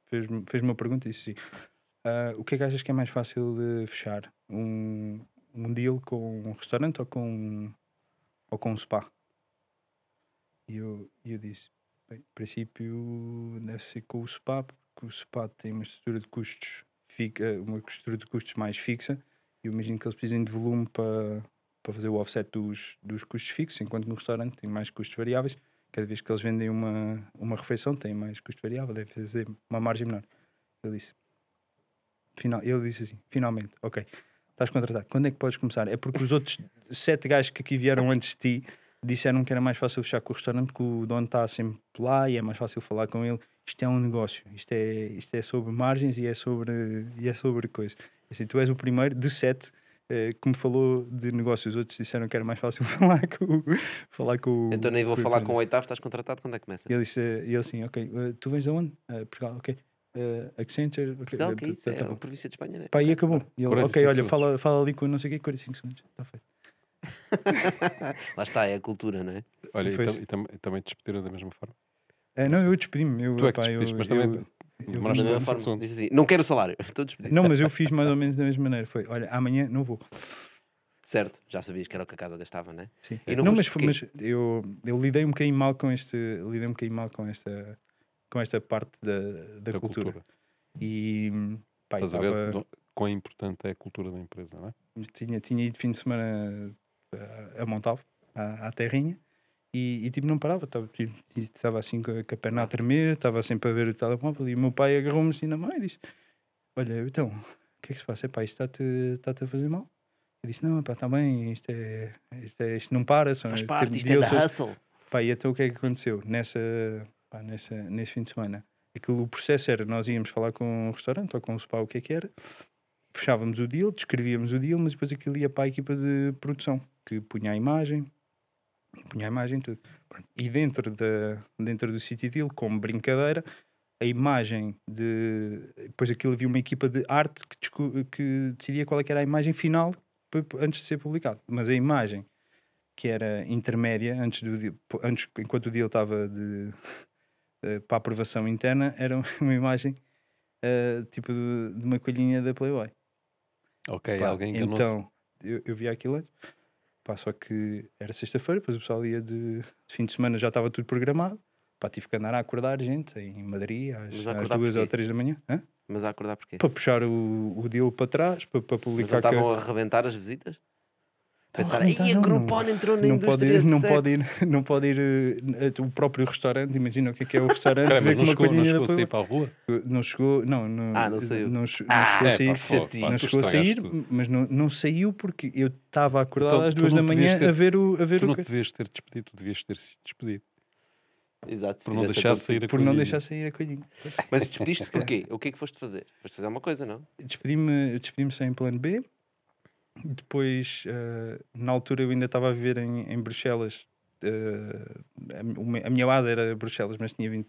Speaker 2: fez-me uma pergunta e disse assim, o que é que achas que é mais fácil de fechar? Um deal com um restaurante ou com um spa? E eu disse, bem, em princípio deve ser com o spa, porque o spa tem uma estrutura de custos mais fixa e eu imagino que eles precisem de volume para fazer o offset dos custos fixos, enquanto que no restaurante tem mais custos variáveis. Cada vez que eles vendem uma refeição tem mais custo variável, deve fazer uma margem menor. Ele disse assim, finalmente, ok, estás contratado, quando é que podes começar? É porque os outros 7 gajos que aqui vieram antes de ti disseram que era mais fácil fechar com o restaurante porque o dono está sempre lá e é mais fácil falar com ele. Isto é um negócio, isto é sobre margens e é sobre coisas. Assim, tu és o primeiro de 7 que me falou de negócios. Os outros disseram que era mais fácil falar com o.
Speaker 1: Então nem vou
Speaker 2: com o
Speaker 1: falar com o
Speaker 2: empreendedor.
Speaker 1: oitavo, estás contratado, quando é que começa?
Speaker 2: E ele assim, ok, tu vens de onde? Portugal, ok. Accenture, ok.
Speaker 1: Portugal, que é isso?
Speaker 2: Tá
Speaker 1: É
Speaker 2: bom.
Speaker 1: a província de Espanha, né?
Speaker 2: Pá, e
Speaker 1: Ok,
Speaker 2: acabou.
Speaker 1: bora.
Speaker 2: E ele,
Speaker 3: 45
Speaker 2: ok, olha,
Speaker 3: segundos.
Speaker 2: fala ali com não sei o quê, 45 segundos. Está feito.
Speaker 1: Lá está, é a cultura, não é?
Speaker 3: Olha, e,
Speaker 2: Pois.
Speaker 3: também te despediram da mesma forma.
Speaker 2: Não, eu despedi-me.
Speaker 3: Tu é que te despediste, mas também demoraste
Speaker 1: Da mesma
Speaker 3: 45
Speaker 1: forma,
Speaker 3: segundos.
Speaker 1: disse assim, não quero salário, estou despedido.
Speaker 2: Não, mas eu fiz mais ou menos da mesma maneira. Foi, olha, amanhã não vou.
Speaker 1: Certo, já sabias que era o que a casa gastava, não é?
Speaker 2: Sim.
Speaker 1: E
Speaker 2: Não,
Speaker 1: não
Speaker 2: mas,
Speaker 1: foste porquê?
Speaker 2: eu lidei um bocadinho mal com esta parte da
Speaker 3: Da
Speaker 2: cultura.
Speaker 3: cultura.
Speaker 2: E pá,
Speaker 3: Estás a ver quão importante é a cultura da empresa, não é?
Speaker 2: tinha ido fim de semana a Montalvo, à Terrinha, e tipo não parava, estava assim com a perna a tremer, estava sempre a ver o telemóvel, e o meu pai agarrou-me assim na mão e disse, olha, então, o que é que se passa? Epá, isto está-te a fazer mal? Eu disse, não, pá, está bem, isto não para.
Speaker 1: Faz parte, isto é da hustle.
Speaker 2: Pá, e então o que é que aconteceu? Nesse fim de semana, o processo era, nós íamos falar com o restaurante ou com o spa, o que era, fechávamos o deal, descrevíamos o deal, mas depois aquilo ia para a equipa de produção, que punha a imagem, tudo. Pronto. E dentro do City Deal, como brincadeira, a imagem depois aquilo havia uma equipa de arte que decidia qual é que era a imagem final antes de ser publicado. Mas a imagem que era intermédia, enquanto o deal estava para aprovação interna, era uma imagem tipo de uma colhinha da Playboy.
Speaker 3: Ok,
Speaker 2: Pá,
Speaker 3: alguém enganou-se.
Speaker 2: então, eu vi aquilo antes. Pá, só que era sexta-feira, depois o pessoal ia de fim de semana, já estava tudo programado. Pá, tive que andar a acordar gente em Madrid às 2 ou 3 da manhã. Hã?
Speaker 1: Mas a acordar porquê?
Speaker 2: Para puxar o deal para trás, para
Speaker 1: Mas não
Speaker 2: publicar.
Speaker 1: estavam a arrebentar as visitas? Pensar,
Speaker 2: arrebentar,
Speaker 1: aí a
Speaker 2: não,
Speaker 1: Groupon entrou na
Speaker 2: não
Speaker 1: indústria de
Speaker 2: não
Speaker 1: sexo.
Speaker 2: pode ir o próprio restaurante, imagina o que é o restaurante,
Speaker 3: Cara,
Speaker 2: ver
Speaker 3: mas
Speaker 2: com uma
Speaker 3: não
Speaker 2: colhinha
Speaker 3: chegou a
Speaker 2: da
Speaker 3: sair para a rua?
Speaker 2: não chegou, não
Speaker 1: saiu.
Speaker 2: não chegou a sair,
Speaker 1: chatice.
Speaker 2: não
Speaker 3: tu
Speaker 2: chegou a
Speaker 3: estragaste
Speaker 2: sair,
Speaker 3: tudo.
Speaker 2: mas não saiu porque eu estava acordado
Speaker 3: Então,
Speaker 2: às
Speaker 3: tu
Speaker 2: 2 da
Speaker 3: não
Speaker 2: manhã
Speaker 3: devias ter-
Speaker 2: a ver o
Speaker 3: Tu não
Speaker 2: que-
Speaker 3: te devias ter despedido, tu devias ter se despedido.
Speaker 1: Exato, se
Speaker 3: Por não
Speaker 1: tivesse
Speaker 3: deixar
Speaker 1: acontecido.
Speaker 3: sair a
Speaker 2: por não
Speaker 3: colhinha.
Speaker 2: deixar sair a colhinha.
Speaker 1: Mas despediste porquê? O que é que foste fazer? Foste fazer uma coisa, não?
Speaker 2: Despedi-me sem plano B. Depois, na altura, eu ainda estava a viver em Bruxelas. A minha base era Bruxelas, mas tinha vindo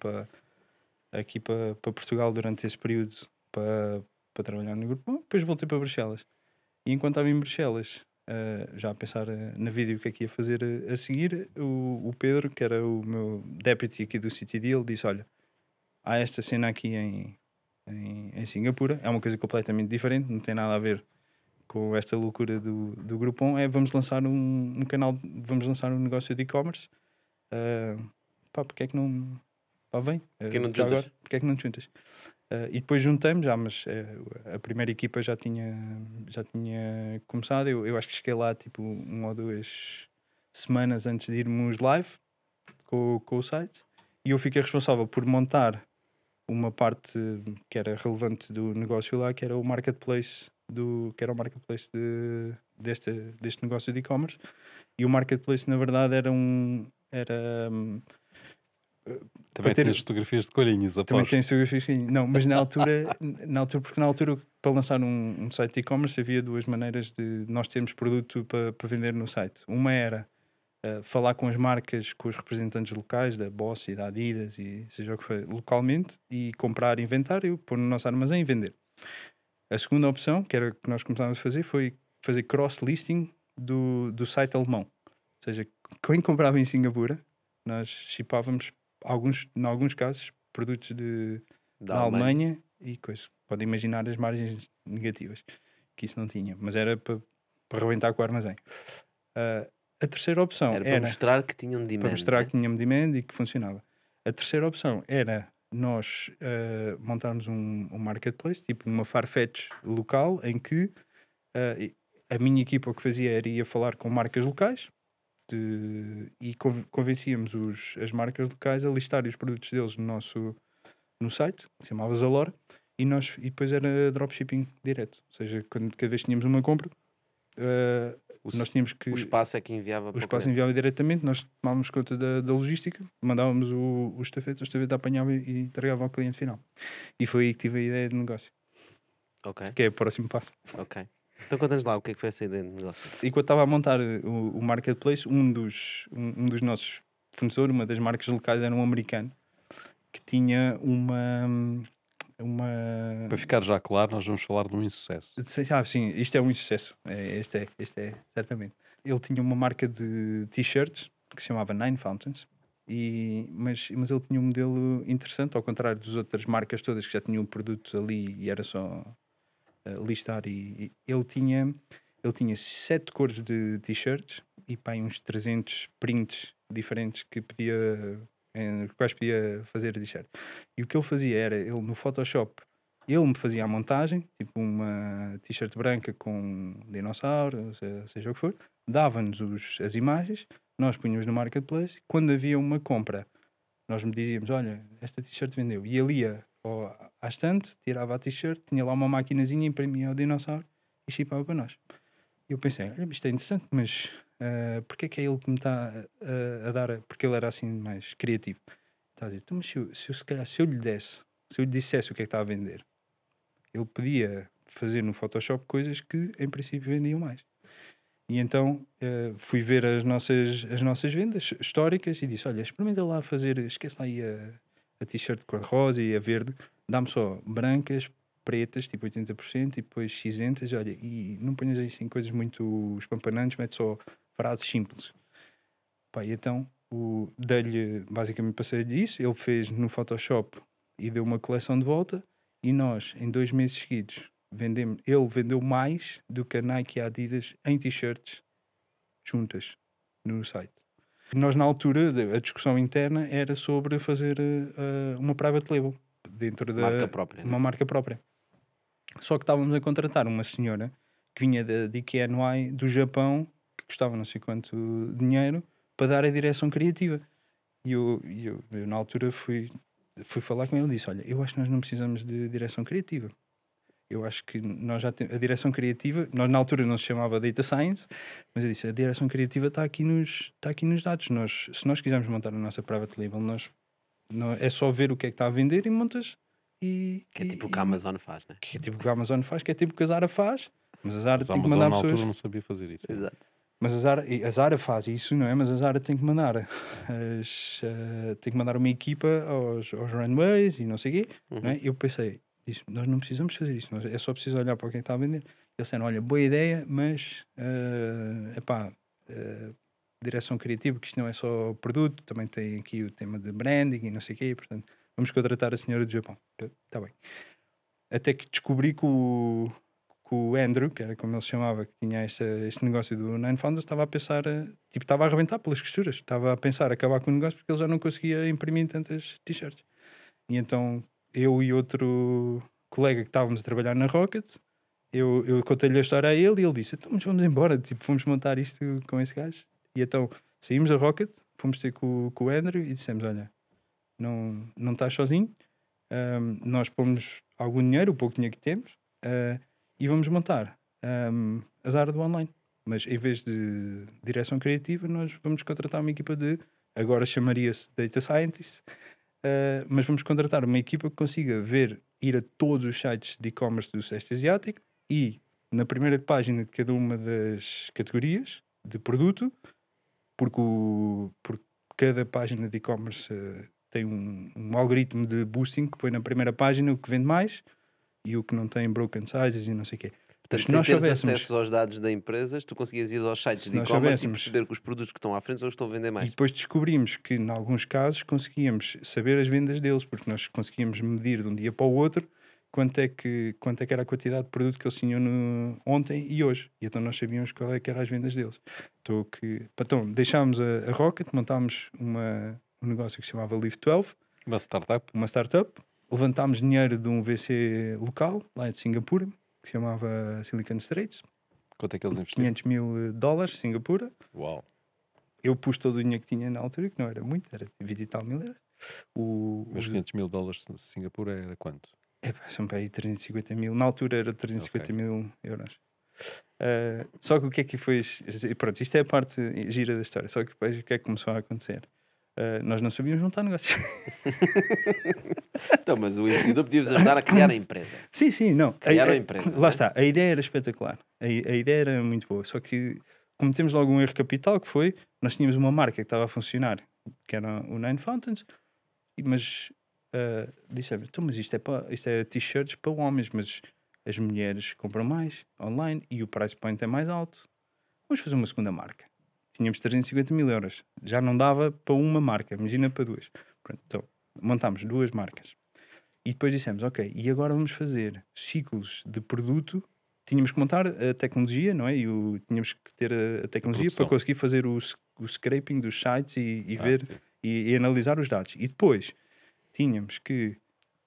Speaker 2: aqui para Portugal durante esse período para trabalhar no grupo. Bom, depois voltei para Bruxelas. E enquanto estava em Bruxelas, já a pensar na vida e o que é que ia fazer a seguir, o Pedro, que era o meu deputy aqui do City Deal, disse: olha, há esta cena aqui em Singapura, é uma coisa completamente diferente, não tem nada a ver com esta loucura do Groupon. Vamos lançar um canal, vamos lançar um negócio de e-commerce. Pá, porque é que não... Pá, vem.
Speaker 1: Porque não te
Speaker 2: já
Speaker 1: juntas?
Speaker 2: agora, porque é que não te juntas? E depois juntamos já, mas a primeira equipa já tinha começado. Eu acho que cheguei lá tipo 1 ou 2 semanas antes de irmos live com o site, e eu fiquei responsável por montar uma parte que era relevante do negócio lá, que era o marketplace deste negócio de e-commerce. E o marketplace, na verdade, era
Speaker 3: Também
Speaker 2: ter-
Speaker 3: tinhas fotografias de colhinhas,
Speaker 2: também
Speaker 3: aposto.
Speaker 2: tem fotografias. Não, mas porque na altura, para lançar um site de e-commerce, havia 2 maneiras de nós termos produto para vender no site. Uma era falar com as marcas, com os representantes locais, da Boss e da Adidas, e seja o que for, localmente, e comprar inventário, pôr no nosso armazém e vender. A segunda opção, que era o que nós começámos a fazer, foi fazer cross-listing do site alemão. Ou seja, quem comprava em Singapura, nós shipávamos, em alguns casos, produtos da Alemanha e coisa. Podem imaginar as margens negativas que isso não tinha, mas era para arrebentar com o armazém. A terceira opção
Speaker 1: Era para mostrar que tinham demand.
Speaker 2: para mostrar
Speaker 1: né?
Speaker 2: que tínhamos demand e que funcionava. A terceira opção era nós montarmos um marketplace, tipo uma Farfetch local, em que a minha equipa o que fazia era ia falar com marcas locais e convencíamos as marcas locais a listarem os produtos deles no site, que se chamava Zalora, e depois era dropshipping direto. Ou seja, cada vez que tínhamos uma compra, nós tínhamos que...
Speaker 1: O espaço é que enviava
Speaker 2: O
Speaker 1: para
Speaker 2: espaço
Speaker 1: cliente.
Speaker 2: enviava diretamente, nós tomávamos conta da logística, mandávamos o estafeta apanhava e entregava ao cliente final. E foi aí que tive a ideia de negócio,
Speaker 1: Ok,
Speaker 2: que é o próximo passo.
Speaker 1: ok. Então conta-nos lá o que é que foi essa ideia de negócio.
Speaker 2: E quando estava a montar o marketplace, um dos nossos fornecedores, uma das marcas locais, era um americano que tinha uma
Speaker 3: Para ficar já claro, nós vamos falar de um insucesso.
Speaker 2: sim, isto é um insucesso. Este é, certamente. Ele tinha uma marca de t-shirts que se chamava Nine Fountains, mas ele tinha um modelo interessante, ao contrário das outras marcas todas que já tinham produtos ali e era só listar. E ele tinha 7 cores de t-shirts e pá, uns 300 prints diferentes os quais podia fazer a t-shirt. E o que ele fazia era, ele no Photoshop, ele me fazia a montagem, tipo uma t-shirt branca com um dinossauro, seja o que for, dava-nos as imagens, nós punhamos no marketplace, quando havia uma compra, nós me dizíamos, olha, esta t-shirt vendeu. E ele ia à estante, tirava a t-shirt, tinha lá uma maquinazinha, imprimia o dinossauro e chipava para nós. E eu pensei, olha, isto é interessante, mas porque é que é ele que me está a dar... Porque ele era assim mais criativo. Está a dizer, então, mas se calhar, se eu lhe dissesse o que é que está a vender, ele podia fazer no Photoshop coisas que em princípio vendiam mais. E então fui ver as nossas vendas históricas e disse, olha, experimenta lá fazer, esquece lá aí a t-shirt de cor-de-rosa e a verde, dá-me só brancas, pretas, tipo 80%, e depois cinzentas, olha, e não ponhas aí assim coisas muito espampanantes, mete só frases simples. Pá, e então dei-lhe, basicamente passei-lhe isso, ele fez no Photoshop e deu uma coleção de volta, e nós, em 2 meses seguidos, ele vendeu mais do que a Nike e a Adidas em t-shirts juntas no site. Nós, na altura, a discussão interna era sobre fazer uma private label dentro da
Speaker 1: Marca própria,
Speaker 2: uma
Speaker 1: né?
Speaker 2: marca própria. Só que estávamos a contratar uma senhora que vinha da DKNY do Japão, que custava não sei quanto dinheiro, para dar a direção criativa. E eu na altura fui falar com ele e disse, olha, eu acho que nós não precisamos de direção criativa. Eu acho que nós já temos a direção criativa, nós na altura não se chamava Data Science, mas eu disse, a direção criativa está aqui nos dados. Se nós quisermos montar a nossa private label, é só ver o que é que está a vender e montas.
Speaker 1: Que é tipo o que a Amazon faz, né?
Speaker 2: Que é tipo o que a Amazon faz, que é tipo o que a Zara faz, mas a Zara
Speaker 3: Mas a
Speaker 2: tem que
Speaker 3: Amazon
Speaker 2: mandar
Speaker 3: na
Speaker 2: pessoas.
Speaker 3: altura não sabia fazer isso.
Speaker 1: Exato.
Speaker 2: Mas a Zara faz isso, não é? Mas a Zara tem que mandar tem que mandar uma equipa aos runways e não sei o quê, não é? Eu pensei, nós não precisamos fazer isso, é só preciso olhar para quem está a vender. Eles disseram, olha, boa ideia, mas direção criativa, que isto não é só produto, também tem aqui o tema de branding e não sei o quê, portanto, vamos contratar a senhora do Japão. Está bem. Até que descobri que o Andrew, que era como ele se chamava, que tinha este negócio do Nine Founders, estava a pensar, estava a arrebentar pelas costuras, estava a pensar acabar com o negócio porque ele já não conseguia imprimir tantas t-shirts. E então eu e outro colega que estávamos a trabalhar na Rocket, eu contei-lhe a história a ele e ele disse, então mas vamos embora, tipo, vamos montar isto com esse gajo. E então saímos da Rocket, fomos ter com o Andrew e dissemos, olha, não estás sozinho, nós pomos algum dinheiro, o pouco dinheiro que temos, e vamos montar a Zara do online. Mas em vez de direção criativa, nós vamos contratar uma equipa agora chamaria-se Data Scientist, mas vamos contratar uma equipa que consiga ir a todos os sites de e-commerce do Sudeste Asiático e na primeira página de cada uma das categorias de produto, porque cada página de e-commerce tem um algoritmo de boosting que põe na primeira página o que vende mais e o que não tem broken sizes e não sei o quê.
Speaker 1: Portanto,
Speaker 2: Se
Speaker 1: sem
Speaker 2: nós
Speaker 1: teres
Speaker 2: soubéssemos-
Speaker 1: acesso aos dados da empresa, tu conseguias ir aos sites
Speaker 2: Se
Speaker 1: de
Speaker 2: nós
Speaker 1: e-commerce e
Speaker 2: soubéssemos-
Speaker 1: perceber que os produtos que estão à frente são os que estão a vender
Speaker 2: E
Speaker 1: mais.
Speaker 2: depois descobrimos que, em alguns casos, conseguíamos saber as vendas deles, porque nós conseguíamos medir de um dia para o outro quanto é que era a quantidade de produto que eles tinham ontem e hoje. E então nós sabíamos qual é que eram as vendas deles. Então deixámos a Rocket, montámos um negócio que se chamava Live 12, uma startup, levantámos dinheiro de um VC local, lá de Singapura, que se chamava Silicon Straits,
Speaker 3: Quanto é que eles investiram?
Speaker 2: $500 mil, Singapura.
Speaker 3: Uau.
Speaker 2: Eu pus todo o dinheiro que tinha na altura, que não era muito, era 20 e tal mil euros.
Speaker 3: Mas $500 mil de Singapura era quanto?
Speaker 2: São para aí 350 mil. Na altura era 350 mil euros. Só que o que é que foi... Pronto, isto é a parte gira da história. Só que depois o que é que começou a acontecer? Nós não sabíamos montar negócio.
Speaker 1: Então, mas o investidor podia-vos ajudar a criar a empresa.
Speaker 2: Sim, não.
Speaker 1: Criaram a empresa, não
Speaker 2: Lá
Speaker 1: é?
Speaker 2: está, a ideia era espetacular. A ideia era muito boa. Só que cometemos logo um erro capital, que foi, nós tínhamos uma marca que estava a funcionar, que era o Nine Fountains, mas dissemos, então, mas isto é t-shirts para homens, mas as mulheres compram mais online e o price point é mais alto. Vamos fazer uma segunda marca. Tínhamos 350 mil euros. Já não dava para uma marca, imagina para duas. Pronto, então, montámos 2 marcas. E depois dissemos, ok, e agora vamos fazer ciclos de produto. Tínhamos que montar a tecnologia, não é? Tínhamos que ter a tecnologia
Speaker 3: produção.
Speaker 2: para conseguir fazer o scraping dos sites e ver
Speaker 3: Sim.
Speaker 2: e analisar os dados. E depois tínhamos que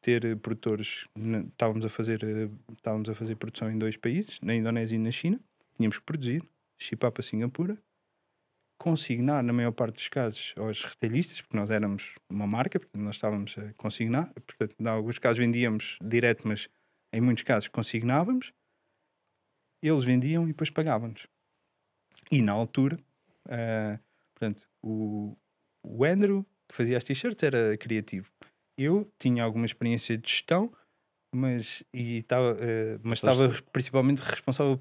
Speaker 2: ter produtores. Estávamos a fazer produção em 2 países, na Indonésia e na China. Tínhamos que produzir, shipar para Singapura, consignar, na maior parte dos casos, aos retalhistas, porque nós éramos uma marca, porque nós estávamos a consignar. Portanto, em alguns casos vendíamos direto, mas em muitos casos consignávamos. eles vendiam e depois pagavam-nos. E na altura, portanto, o Andrew, que fazia as t-shirts, era criativo. Eu tinha alguma experiência de gestão, mas estava principalmente responsável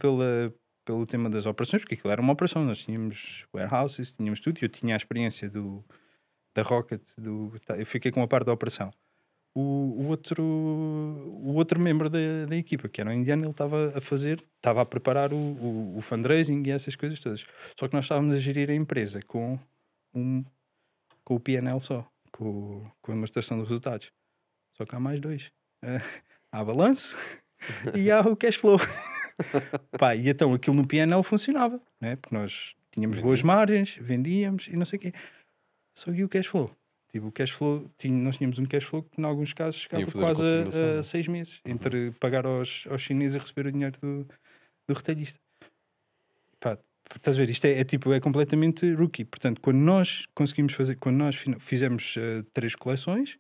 Speaker 2: pelo tema das operações, porque aquilo era uma operação. Nós tínhamos warehouses, tínhamos tudo, e eu tinha a experiência da Rocket, eu fiquei com a parte da operação. O outro membro da equipa, que era um indiano, ele estava a preparar o fundraising e essas coisas todas. Só que nós estávamos a gerir a empresa com o P&L só, com a demonstração de resultados. Só que há mais dois. Há balanço e há o cash flow. Pá, e então aquilo no P&L funcionava, né? Porque nós tínhamos boas margens, vendíamos e não sei o quê. Só que o cash flow. Tipo, o cash flow, nós tínhamos um cash flow que, em alguns casos, chegava quase a 6 meses entre pagar aos chineses e receber o dinheiro do retalhista. Pá, estás a ver? Isto é completamente rookie. Portanto, quando nós fizemos 3 coleções,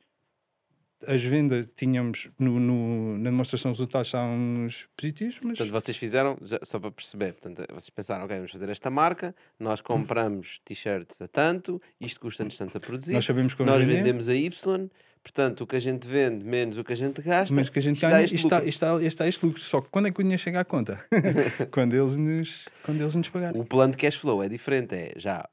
Speaker 2: as vendas tínhamos na demonstração de resultados estávamos positivos, mas...
Speaker 1: Portanto, vocês fizeram, só para perceber, portanto, vocês pensaram, ok, vamos fazer esta marca, nós compramos t-shirts a tanto, isto custa-nos tanto a produzir,
Speaker 2: nós sabemos como
Speaker 1: nós vendemos a Y, portanto, o que a gente vende menos o que a gente gasta,
Speaker 2: menos que a gente
Speaker 1: isto dá
Speaker 2: ganha,
Speaker 1: este lucro.
Speaker 2: está este lucro. Só que quando é que o dinheiro chega à conta? quando eles nos pagarem.
Speaker 1: O plano de cash flow é diferente, é já...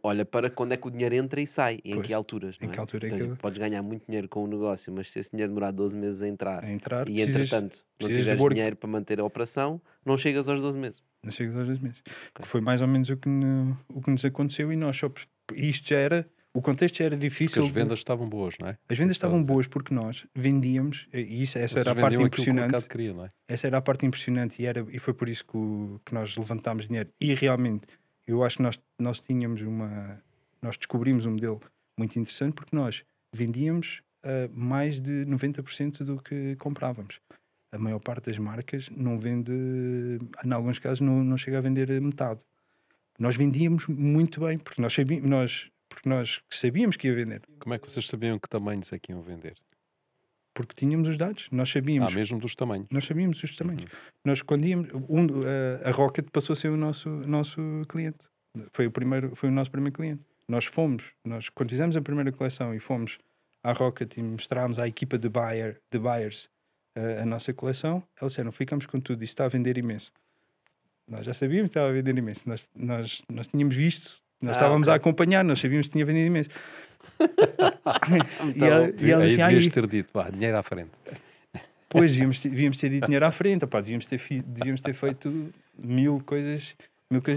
Speaker 1: olha para quando é que o dinheiro entra e sai e em que alturas, não é?
Speaker 2: Em que altura é
Speaker 1: Portanto,
Speaker 2: que...
Speaker 1: podes ganhar muito dinheiro com o negócio, mas se esse dinheiro demorar 12 meses a entrar e entretanto não
Speaker 2: precisas
Speaker 1: tiveres dinheiro para manter a operação, não chegas aos 12 meses.
Speaker 2: Não chegas aos 12 meses. Que foi mais ou menos o que nos aconteceu, e nós só... Isto já era... O contexto já era difícil.
Speaker 3: Porque as vendas estavam boas, não é?
Speaker 2: As vendas estavam boas porque nós vendíamos, e essa era a parte impressionante.
Speaker 3: Queria, não é?
Speaker 2: Essa era a parte impressionante, e foi por isso que nós levantámos dinheiro. E realmente, eu acho que nós tínhamos nós descobrimos um modelo muito interessante, porque nós vendíamos mais de 90% do que comprávamos. A maior parte das marcas não vende, em alguns casos não chega a vender metade. Nós vendíamos muito bem, porque nós sabíamos que ia vender.
Speaker 3: Como é que vocês sabiam que tamanhos é que iam vender?
Speaker 2: Porque tínhamos os dados, nós sabíamos.
Speaker 3: Mesmo dos tamanhos.
Speaker 2: Nós sabíamos os tamanhos. Nós, quando íamos, a Rocket passou a ser o nosso cliente. Foi o nosso primeiro cliente. Quando fizemos a primeira coleção e fomos à Rocket e mostrámos à equipa de buyers a nossa coleção, eles disseram, ficamos com tudo, isso está a vender imenso. Nós já sabíamos que estava a vender imenso. Nós tínhamos visto, nós estávamos a acompanhar, nós sabíamos que tinha vendido imenso.
Speaker 3: e ela assim, devias ter dito, dinheiro à frente.
Speaker 2: Pois, devíamos ter dito dinheiro à frente, devíamos ter feito mil coisas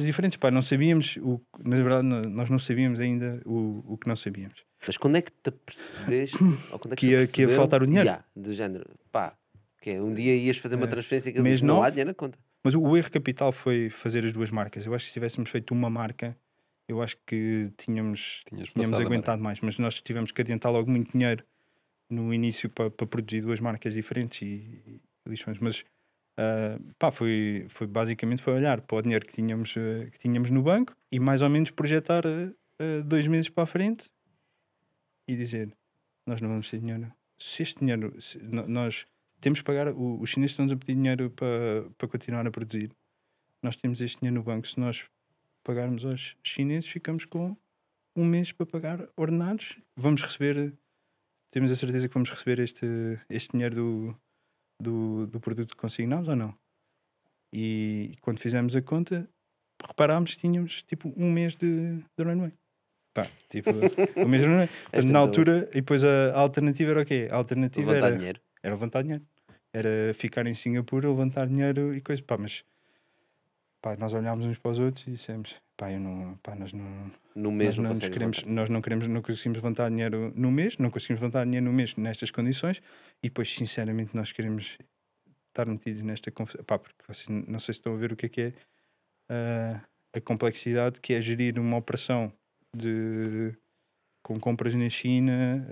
Speaker 2: diferentes. Não sabíamos, na verdade, nós não sabíamos ainda o que não sabíamos.
Speaker 1: Mas quando é que te percebeste, ou quando é
Speaker 2: que ia faltar o dinheiro?
Speaker 1: Do género, um dia ias fazer uma transferência que
Speaker 2: mas
Speaker 1: não há dinheiro na conta.
Speaker 2: Mas o erro capital foi fazer as duas marcas. Eu acho que se tivéssemos feito uma marca, eu acho que tínhamos aguentado mais. Mas nós tivemos que adiantar logo muito dinheiro no início para produzir duas marcas diferentes e lixões. Mas foi basicamente olhar para o dinheiro que tínhamos no banco e mais ou menos projetar 2 meses para a frente e dizer, nós não vamos ter dinheiro. Se este dinheiro... nós temos que pagar... Os chineses estão-nos a pedir dinheiro para continuar a produzir. Nós temos este dinheiro no banco. Se nós pagarmos aos chineses, ficamos com 1 mês para pagar ordenados. Temos a certeza que vamos receber este dinheiro do produto que consignámos ou não? E quando fizemos a conta, reparámos que tínhamos tipo 1 mês de runway. 1 mês de runway. Na altura, e depois a alternativa era o quê? A alternativa era levantar dinheiro. Era ficar em Singapura, levantar dinheiro e coisa. Mas nós olhámos uns para os outros e dissemos, nós não...
Speaker 1: No mês
Speaker 2: nós não conseguimos levantar dinheiro no mês, não conseguimos levantar dinheiro no mês nestas condições, e depois, sinceramente, nós queremos estar metidos nesta confusão. Porque vocês não sei se estão a ver o que é a complexidade que é gerir uma operação com compras na China,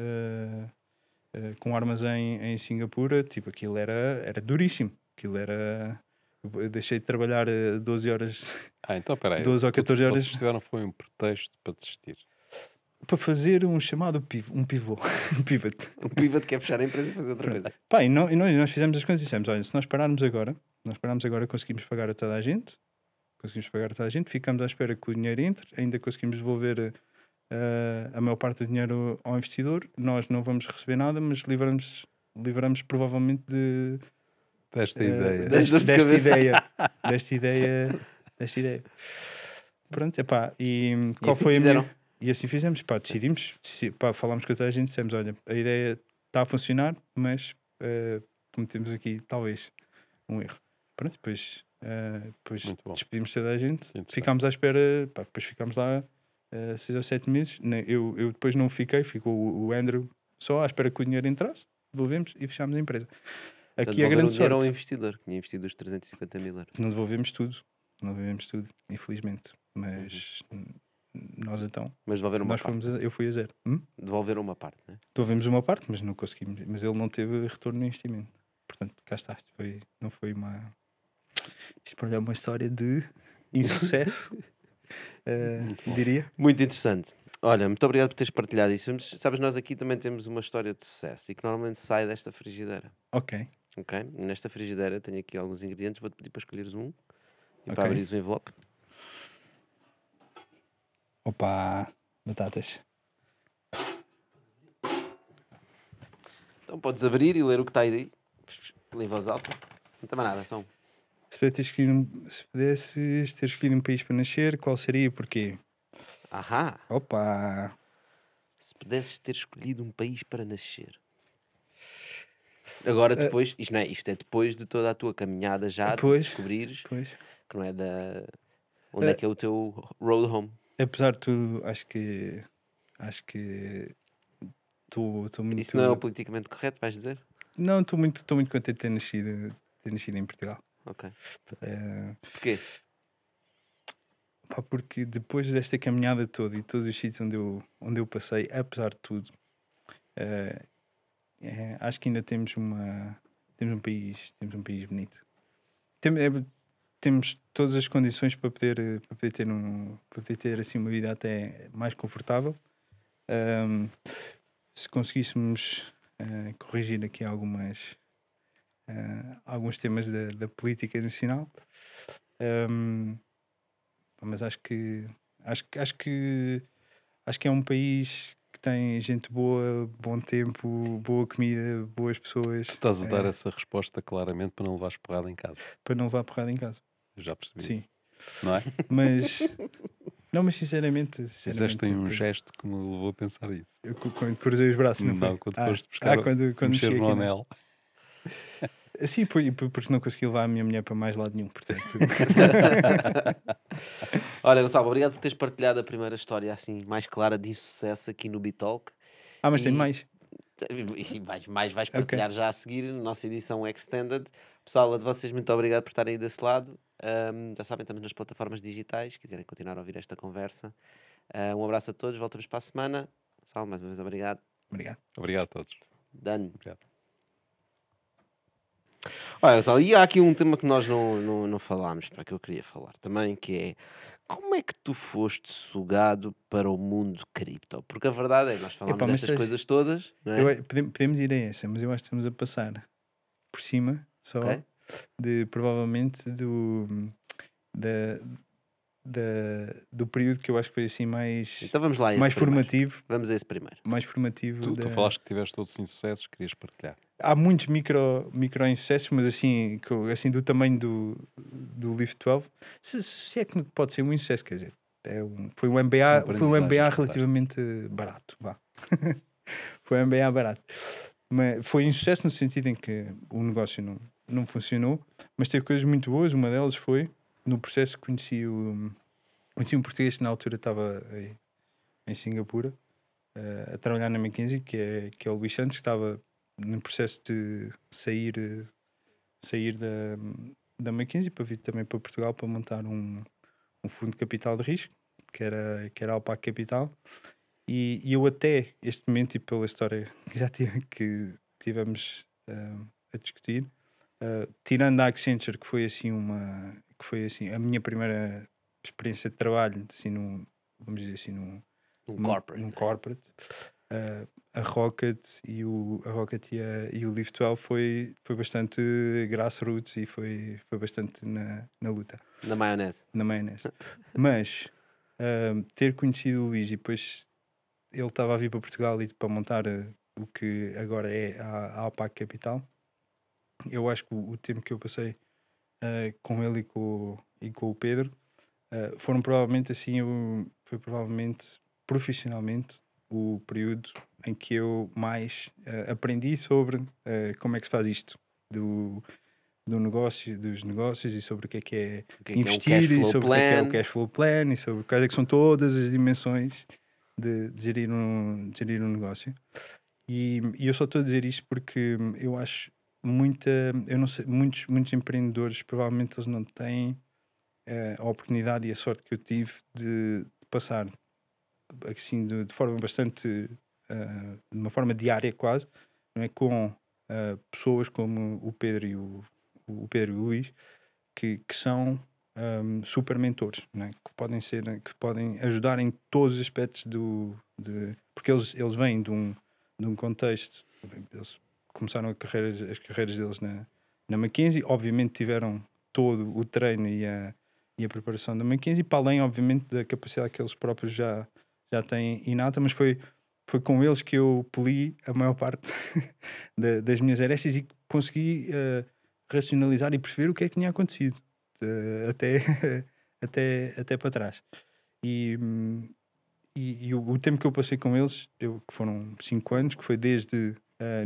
Speaker 2: com armazém em Singapura. Tipo, aquilo era duríssimo. Eu deixei de trabalhar 12 horas.
Speaker 3: Então, peraí.
Speaker 2: 12 ou 14 horas.
Speaker 3: Vocês tiveram foi um pretexto para desistir.
Speaker 2: para fazer um chamado um pivô. Um pivot.
Speaker 1: O pivot quer fechar a empresa e fazer outra coisa.
Speaker 2: Pá, e nós fizemos as coisas e dissemos, olha, se nós pararmos agora, conseguimos pagar a toda a gente, ficamos à espera que o dinheiro entre, ainda conseguimos devolver a maior parte do dinheiro ao investidor, nós não vamos receber nada, mas livramos provavelmente
Speaker 3: Desta ideia.
Speaker 2: desta ideia. Pronto, epá, e qual
Speaker 1: assim
Speaker 2: foi
Speaker 1: fizeram?
Speaker 2: a minha... E assim fizemos, pá, decidimos, falámos com toda a gente, dissemos, olha, a ideia está a funcionar, mas cometemos aqui, talvez, um erro. Pronto, depois
Speaker 3: Muito bom.
Speaker 2: despedimos toda a gente,
Speaker 3: Interessante.
Speaker 2: ficámos à espera, pá, depois ficámos lá 6 ou 7 meses, eu depois não fiquei, ficou o Andrew só à espera que o dinheiro entrasse, devolvemos e fechámos a empresa.
Speaker 1: Portanto,
Speaker 2: Aqui a
Speaker 1: devolveram
Speaker 2: grande
Speaker 1: o dinheiro ao
Speaker 2: sorte,
Speaker 1: investidor, que tinha investido os 350 mil euros.
Speaker 2: não devolvemos tudo, infelizmente, mas nós então,
Speaker 1: Mas devolveram uma
Speaker 2: nós
Speaker 1: parte.
Speaker 2: eu fui a zero.
Speaker 1: Devolveram uma parte, né?
Speaker 2: Devolvemos uma parte, mas não conseguimos, mas ele não teve retorno no investimento. Portanto, cá está, não foi uma... Isto para é uma história de insucesso, diria.
Speaker 1: Muito interessante. Olha, muito obrigado por teres partilhado isso. Sabes, nós aqui também temos uma história de sucesso e que normalmente sai desta frigideira.
Speaker 2: Ok.
Speaker 1: Ok? Nesta frigideira tenho aqui alguns ingredientes, vou-te pedir para escolheres um e
Speaker 2: Ok.
Speaker 1: para abrires o envelope.
Speaker 2: Opa, batatas.
Speaker 1: Então podes abrir e ler o que está aí. Lê em voz alta. Não tem mais nada, só um.
Speaker 2: Se pudesses ter escolhido um país para nascer, qual seria e porquê?
Speaker 1: Ahá!
Speaker 2: Opa!
Speaker 1: Se pudesses ter escolhido um país para nascer. Agora depois, isto é depois de toda a tua caminhada já, de
Speaker 2: Pois.
Speaker 1: descobrires
Speaker 2: Pois.
Speaker 1: que não é da... Onde é que é o teu road home?
Speaker 2: Apesar de tudo, acho que estou muito...
Speaker 1: Isso não é o politicamente correto, vais dizer?
Speaker 2: Não, estou muito contente de ter nascido em Portugal.
Speaker 1: Ok.
Speaker 2: Eh,
Speaker 1: Porquê?
Speaker 2: Pá, porque depois desta caminhada toda e todos os sítios onde eu passei, apesar de tudo, acho que ainda temos um país bonito. Temos todas as condições para poder ter assim uma vida até mais confortável. Se conseguíssemos corrigir aqui alguns temas da política nacional, mas acho que é um país que tem gente boa, bom tempo, boa comida, boas pessoas.
Speaker 3: Tu estás a dar essa resposta claramente para não levares porrada em casa.
Speaker 2: Para não levar porrada em casa.
Speaker 3: Eu já percebi
Speaker 2: Sim.
Speaker 3: isso. Não é?
Speaker 2: Mas sinceramente
Speaker 3: Fizeste aí um gesto que me levou a pensar isso.
Speaker 2: eu quando cruzei os braços, não foi?
Speaker 3: Quando foste buscar
Speaker 2: quando
Speaker 3: mexer
Speaker 2: cheguei
Speaker 3: no
Speaker 2: aqui, não.
Speaker 3: anel.
Speaker 2: Sim, porque não consegui levar a minha mulher para mais lado nenhum, portanto.
Speaker 1: Olha, Gonçalo, obrigado por teres partilhado a primeira história assim mais clara de insucesso aqui no Bitalk.
Speaker 2: Mas tem
Speaker 1: E-
Speaker 2: mais.
Speaker 1: E vais partilhar já a seguir na nossa edição Extended. Pessoal, a de vocês, muito obrigado por estarem aí desse lado. Já sabem, estamos nas plataformas digitais, se quiserem continuar a ouvir esta conversa. Um abraço a todos, voltamos para a semana. Gonçalo, mais uma vez obrigado.
Speaker 2: Obrigado.
Speaker 3: Obrigado a todos.
Speaker 1: Done.
Speaker 3: Obrigado.
Speaker 1: Olha, Gonçalo, e há aqui um tema que nós não falámos, para que eu queria falar também, que é como é que tu foste sugado para o mundo cripto? Porque a verdade é que nós falamos
Speaker 2: Epá, mas
Speaker 1: destas
Speaker 2: tens-
Speaker 1: coisas todas, não é?
Speaker 2: Podemos ir a essa, mas eu acho que estamos a passar por cima só
Speaker 1: Ok.
Speaker 2: de provavelmente do período que eu acho que foi assim mais
Speaker 1: Então vamos lá a esse
Speaker 2: mais
Speaker 1: primeiro.
Speaker 2: formativo.
Speaker 1: Vamos a esse primeiro.
Speaker 2: Mais formativo.
Speaker 3: Tu falaste que tiveste todos insucessos, querias partilhar.
Speaker 2: Há muitos micro insucessos, mas assim do tamanho do Leaf 12, se é que pode ser um insucesso, quer dizer, foi um
Speaker 3: São
Speaker 2: MBA
Speaker 3: aprendizagens,
Speaker 2: relativamente barato, vá. Foi um MBA barato. Mas foi insucesso no sentido em que o negócio não funcionou, mas teve coisas muito boas. Uma delas foi, no processo, conheci um português que na altura estava em Singapura, a trabalhar na McKinsey, que é o Luís Santos, que estava no processo de sair da McKinsey para vir também para Portugal para montar um fundo de capital de risco, que era a Alpac Capital. E eu até este momento, e pela história que tivemos a discutir, tirando a Accenture, que foi assim a minha primeira experiência de trabalho, assim, vamos dizer assim,
Speaker 1: Num corporate.
Speaker 2: corporate. A Rocket e o Live 12 foi bastante grassroots e foi bastante na luta,
Speaker 1: Na maionese.
Speaker 2: na maionese. Mas ter conhecido o Luís e depois ele estava a vir para Portugal e para montar o que agora é a Alpac Capital, eu acho que o tempo que eu passei com ele e com o Pedro foram provavelmente assim, foi provavelmente profissionalmente o período em que eu mais aprendi sobre como é que se faz isto dos negócios e sobre o que é
Speaker 1: O que é um
Speaker 2: investir
Speaker 1: cash
Speaker 2: e
Speaker 1: flow
Speaker 2: sobre o que é o
Speaker 1: plan?
Speaker 2: cash flow plan e sobre quais é que são todas as dimensões de gerir um negócio. E eu só estou a dizer isto porque eu acho eu não sei, muitos empreendedores provavelmente eles não têm a oportunidade e a sorte que eu tive de passar assim de forma bastante de uma forma diária quase, não é, com pessoas como o Pedro e o Pedro e o Luís que são super mentores, não é? Que podem ajudar em todos os aspectos porque eles vêm de um contexto, eles começaram as carreiras deles na McKinsey, obviamente tiveram todo o treino e a preparação da McKinsey, para além, obviamente, da capacidade que eles próprios já têm inata, mas foi com eles que eu poli a maior parte das minhas arestas e consegui racionalizar e perceber o que é que tinha acontecido até para trás. E o tempo que eu passei com eles, que foram 5 anos, que foi desde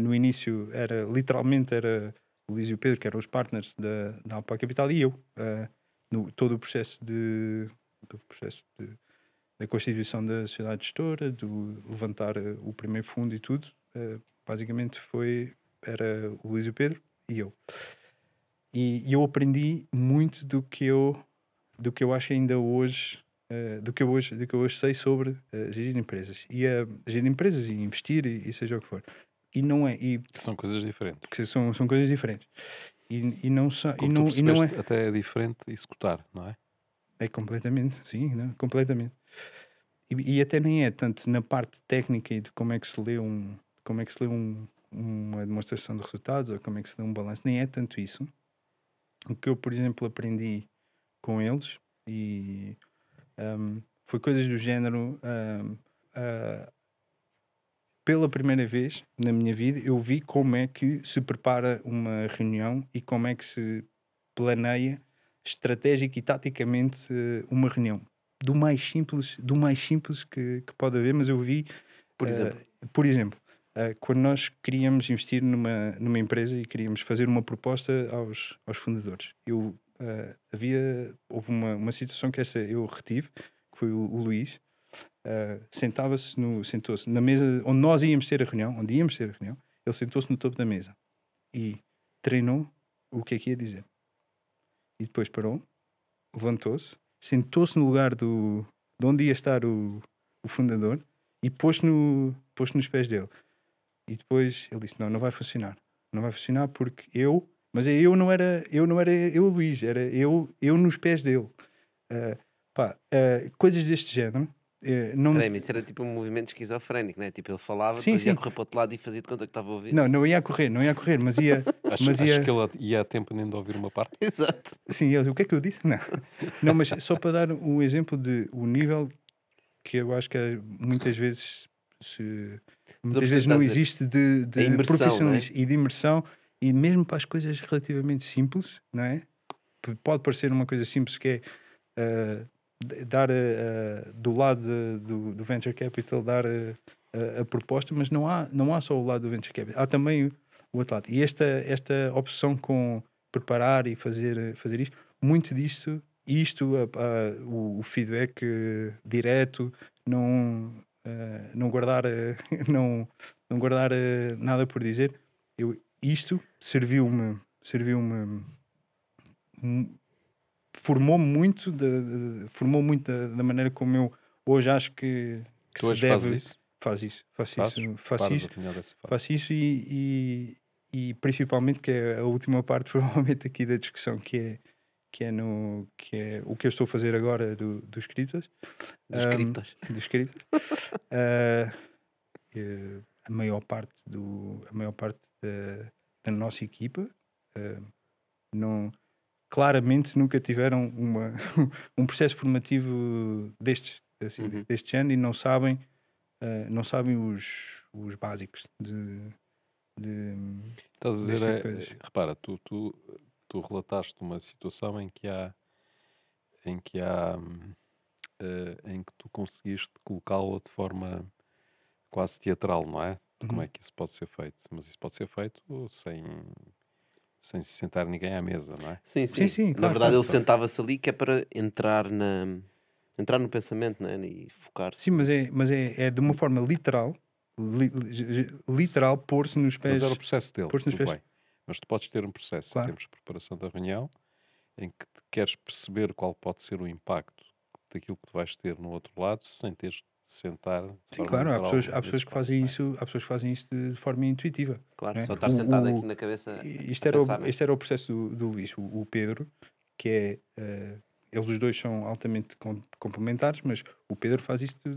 Speaker 2: no início literalmente era o Luís e o Pedro, que eram os partners da Alpac Capital, e eu todo o processo da constituição da sociedade gestora, do levantar o primeiro fundo e tudo, basicamente era o Luís e o Pedro e eu. E eu aprendi muito do que eu acho ainda hoje, do que eu hoje sei sobre gerir empresas. Gerir empresas e investir e seja o que for. E não é.
Speaker 3: São coisas diferentes.
Speaker 2: Porque são coisas diferentes. E não são.
Speaker 3: Como tu percebeste, até é diferente executar, não é?
Speaker 2: É completamente, sim, não? Completamente. E até nem é tanto na parte técnica e de como é que se lê uma demonstração de resultados ou como é que se lê um balanço, nem é tanto isso. O que eu, por exemplo, aprendi com eles e foi coisas do género pela primeira vez na minha vida eu vi como é que se prepara uma reunião e como é que se planeia estratégica e taticamente uma reunião do mais simples que pode haver, mas eu vi por exemplo quando nós queríamos investir numa empresa e queríamos fazer uma proposta aos fundadores, houve uma situação que eu retive, que foi o Luís. Sentou-se na mesa onde nós íamos ter a reunião, ele sentou-se no topo da mesa e treinou o que é que ia dizer. E depois parou, levantou-se, sentou-se no lugar de onde ia estar o fundador e pôs-se nos pés dele. E depois ele disse: não vai funcionar. Não vai funcionar porque mas eu não era eu, Luís, era eu nos pés dele. Coisas deste género.
Speaker 1: Peraí, isso era tipo um movimento esquizofrénico, né? Tipo, ele falava, depois ia correr para o outro lado e fazia de conta que estava a ouvir.
Speaker 2: Não ia correr, mas ia.
Speaker 3: Acho que ele ia a tempo nem de ouvir uma parte.
Speaker 1: Exato.
Speaker 2: Sim, o que é que eu disse? Não, mas só para dar um exemplo de o nível que eu acho que muitas vezes não existe de profissionalismo, né? E de imersão, e mesmo para as coisas relativamente simples, não é? Pode parecer uma coisa simples que é dar do lado do venture capital, dar a proposta, mas não há só o lado do venture capital, há também o outro lado. E esta obsessão com preparar e fazer isto, muito disto, o feedback direto, não guardar não guardar nada por dizer, isto serviu-me formou-me muito da maneira como eu hoje acho que
Speaker 3: tu hoje deve...
Speaker 2: Faço isso e principalmente, que é a última parte provavelmente aqui da discussão, que é o que eu estou a fazer agora dos criptos.
Speaker 1: Dos criptos.
Speaker 2: A maior parte da nossa equipa claramente nunca tiveram um processo formativo deste ano e não sabem os básicos de
Speaker 3: Estás a
Speaker 2: destas
Speaker 3: dizer,
Speaker 2: coisas.
Speaker 3: repara, tu relataste uma situação em que em que tu conseguiste colocá-la de forma quase teatral, não é? De como é que isso pode ser feito. Mas isso pode ser feito sem se sentar ninguém à mesa, não é?
Speaker 1: Sim,
Speaker 2: Sim,
Speaker 1: sim.
Speaker 2: sim,
Speaker 1: Na
Speaker 2: claro,
Speaker 1: verdade,
Speaker 2: claro.
Speaker 1: ele sentava-se ali que é para entrar no pensamento, né? E focar-se.
Speaker 2: Sim, mas é de uma forma literal, literal, pôr-se nos pés.
Speaker 3: Mas era o processo dele,
Speaker 2: pôr-se nos
Speaker 3: tudo
Speaker 2: pés.
Speaker 3: bem. Mas tu podes ter um processo em
Speaker 2: Claro.
Speaker 3: termos de preparação da reunião em que queres perceber qual pode ser o impacto daquilo que tu vais ter no outro lado sem teres de sentar de
Speaker 2: Sim,
Speaker 3: forma
Speaker 2: claro, há
Speaker 3: literal
Speaker 2: pessoas
Speaker 3: nesse
Speaker 2: que fazem
Speaker 3: espaço, não é?
Speaker 2: isso, há pessoas que fazem isso de forma intuitiva.
Speaker 1: Claro,
Speaker 2: Não é?
Speaker 1: só estar sentado aqui na cabeça
Speaker 2: Isto
Speaker 1: a
Speaker 2: era,
Speaker 1: pensar, né?
Speaker 2: este era o processo do Luís, o Pedro, que é. Eles os dois são altamente complementares, mas o Pedro faz isto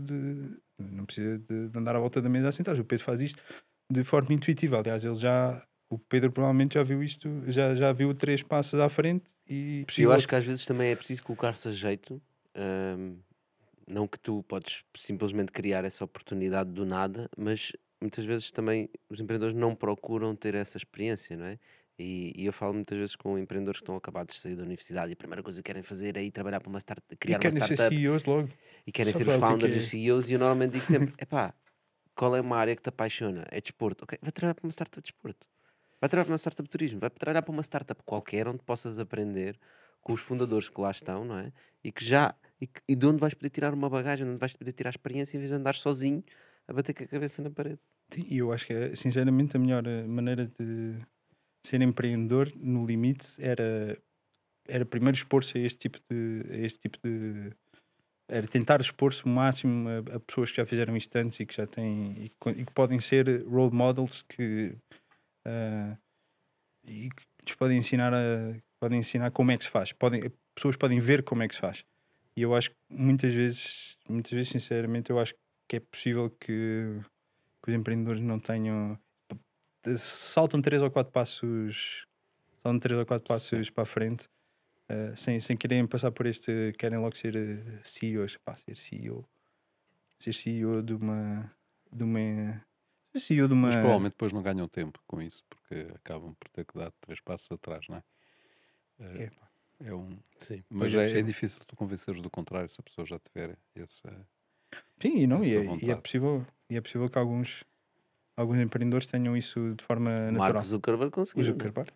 Speaker 2: não precisa de andar à volta da mesa a sentar. O Pedro faz isto de forma intuitiva. Aliás, o Pedro provavelmente já viu isto, já viu 3 passos à frente e
Speaker 1: Eu
Speaker 2: possível.
Speaker 1: acho que às vezes também é preciso colocar-se a jeito. Não que tu podes simplesmente criar essa oportunidade do nada, mas muitas vezes também os empreendedores não procuram ter essa experiência, não é? E eu falo muitas vezes com empreendedores que estão acabados de sair da universidade e a primeira coisa que querem fazer é ir trabalhar para uma startup,
Speaker 2: E
Speaker 1: criar uma
Speaker 2: querem ser
Speaker 1: startup
Speaker 2: CEOs logo.
Speaker 1: e querem ser
Speaker 2: Sabes
Speaker 1: os
Speaker 2: lá o
Speaker 1: founders e
Speaker 2: que
Speaker 1: os
Speaker 2: é?
Speaker 1: CEOs. E eu normalmente digo sempre: epá, qual é uma área que te apaixona? É desporto. Ok, vai trabalhar para uma startup de desporto. Vai trabalhar para uma startup de turismo. Vai trabalhar para uma startup qualquer onde possas aprender com os fundadores que lá estão, não é? E que já. E de onde vais poder tirar uma bagagem, de onde vais poder tirar experiência em vez de andar sozinho a bater com a cabeça na parede.
Speaker 2: Sim, e eu acho que é, sinceramente, a melhor maneira de ser empreendedor, no limite, era primeiro expor-se a este tipo de era tentar expor-se o máximo a pessoas que já fizeram isto antes e que já têm e que podem ser role models e que nos podem ensinar como é que se faz. Pessoas podem ver como é que se faz. E eu acho que muitas vezes, sinceramente, eu acho que é possível que os empreendedores não tenham. Saltam 3 ou 4 passos. Saltam 3 ou 4 passos para a frente. Sem quererem passar por este, querem logo ser CEOs, ser CEO de uma CEO de
Speaker 3: Mas
Speaker 2: uma
Speaker 3: provavelmente depois não ganham tempo com isso, porque acabam por ter que dar 3 passos atrás, não é?
Speaker 2: Epá,
Speaker 3: É um...
Speaker 1: Sim.
Speaker 3: Mas
Speaker 2: pois é
Speaker 3: é
Speaker 2: possível.
Speaker 3: difícil tu convenceres do contrário se a pessoa já tiver essa
Speaker 2: Sim, e não,
Speaker 3: essa
Speaker 2: é
Speaker 3: vontade.
Speaker 2: possível que alguns empreendedores tenham isso de forma
Speaker 1: Mark
Speaker 2: natural.
Speaker 1: Zuckerberg
Speaker 2: O
Speaker 1: conseguiu, né?
Speaker 2: Zuckerberg.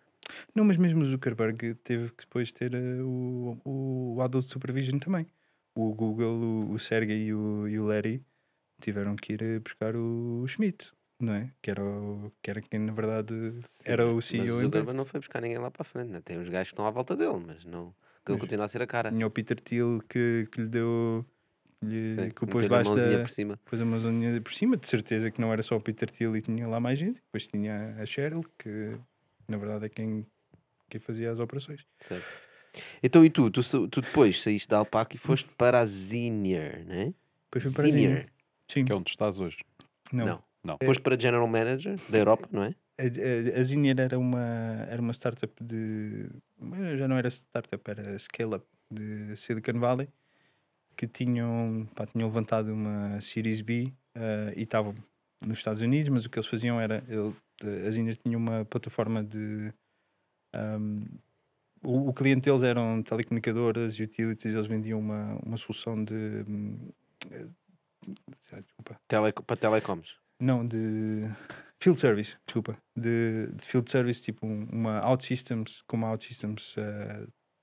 Speaker 2: Não, mas mesmo o Zuckerberg teve que depois ter o Adult Supervision também. O Google, o Sergey e o Larry tiveram que ir buscar o Schmidt, não é? Que era quem na verdade
Speaker 1: Sim,
Speaker 2: era o
Speaker 1: mas o
Speaker 2: CEO em
Speaker 1: Zuckerberg não
Speaker 2: perto.
Speaker 1: foi buscar ninguém lá para a frente, né? Tem os gajos que estão à volta dele, mas não. Que ele
Speaker 2: Mas
Speaker 1: continua a ser a cara.
Speaker 2: tinha o Peter Thiel que lhe deu.
Speaker 1: Sim,
Speaker 2: Que o pôs
Speaker 1: meteu-lhe a
Speaker 2: baixo
Speaker 1: mãozinha por cima.
Speaker 2: pôs a mãozinha por cima, de certeza que não era só o Peter Thiel e tinha lá mais gente. Depois tinha a Cheryl, que na verdade é quem fazia as operações.
Speaker 1: Certo. Então, e tu depois saíste da Alpaca e foste para a Zinnier, né?
Speaker 2: Depois fui para a Zinnia.
Speaker 1: Zinnier.
Speaker 2: Sim,
Speaker 3: Que é onde estás hoje.
Speaker 2: não.
Speaker 1: Não.
Speaker 3: Não.
Speaker 1: Foste para General Manager da Europa, não é?
Speaker 2: A Zinnier era uma startup já não era startup, era scale-up de Silicon Valley, que tinham levantado uma Series B e estavam nos Estados Unidos, mas o que eles faziam era a Zinnier tinha uma plataforma de o cliente deles eram telecomunicadoras e utilities, eles vendiam uma solução de desculpa,
Speaker 1: Para telecoms.
Speaker 2: não, de field service, desculpa, de field service, tipo uma OutSystems, como a OutSystems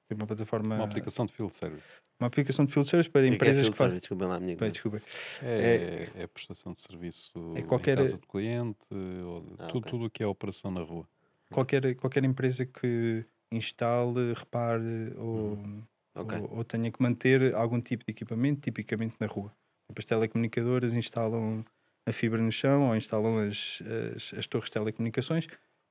Speaker 2: tem uma plataforma,
Speaker 3: Uma aplicação de field service.
Speaker 2: uma aplicação de field service para
Speaker 1: O que é
Speaker 2: empresas
Speaker 1: field
Speaker 2: que fazem.
Speaker 1: service? Desculpem lá a minha
Speaker 2: Bem,
Speaker 1: ignorância.
Speaker 2: desculpa.
Speaker 3: É a prestação de serviço
Speaker 2: É
Speaker 3: em
Speaker 2: qualquer-
Speaker 3: casa do cliente, ou
Speaker 1: Ok.
Speaker 3: tudo o que é operação na rua.
Speaker 2: Qualquer empresa que instale, repare
Speaker 1: Ok.
Speaker 2: ou tenha que manter algum tipo de equipamento, tipicamente na rua. As telecomunicadoras instalam a fibra no chão ou instalam as torres de telecomunicações.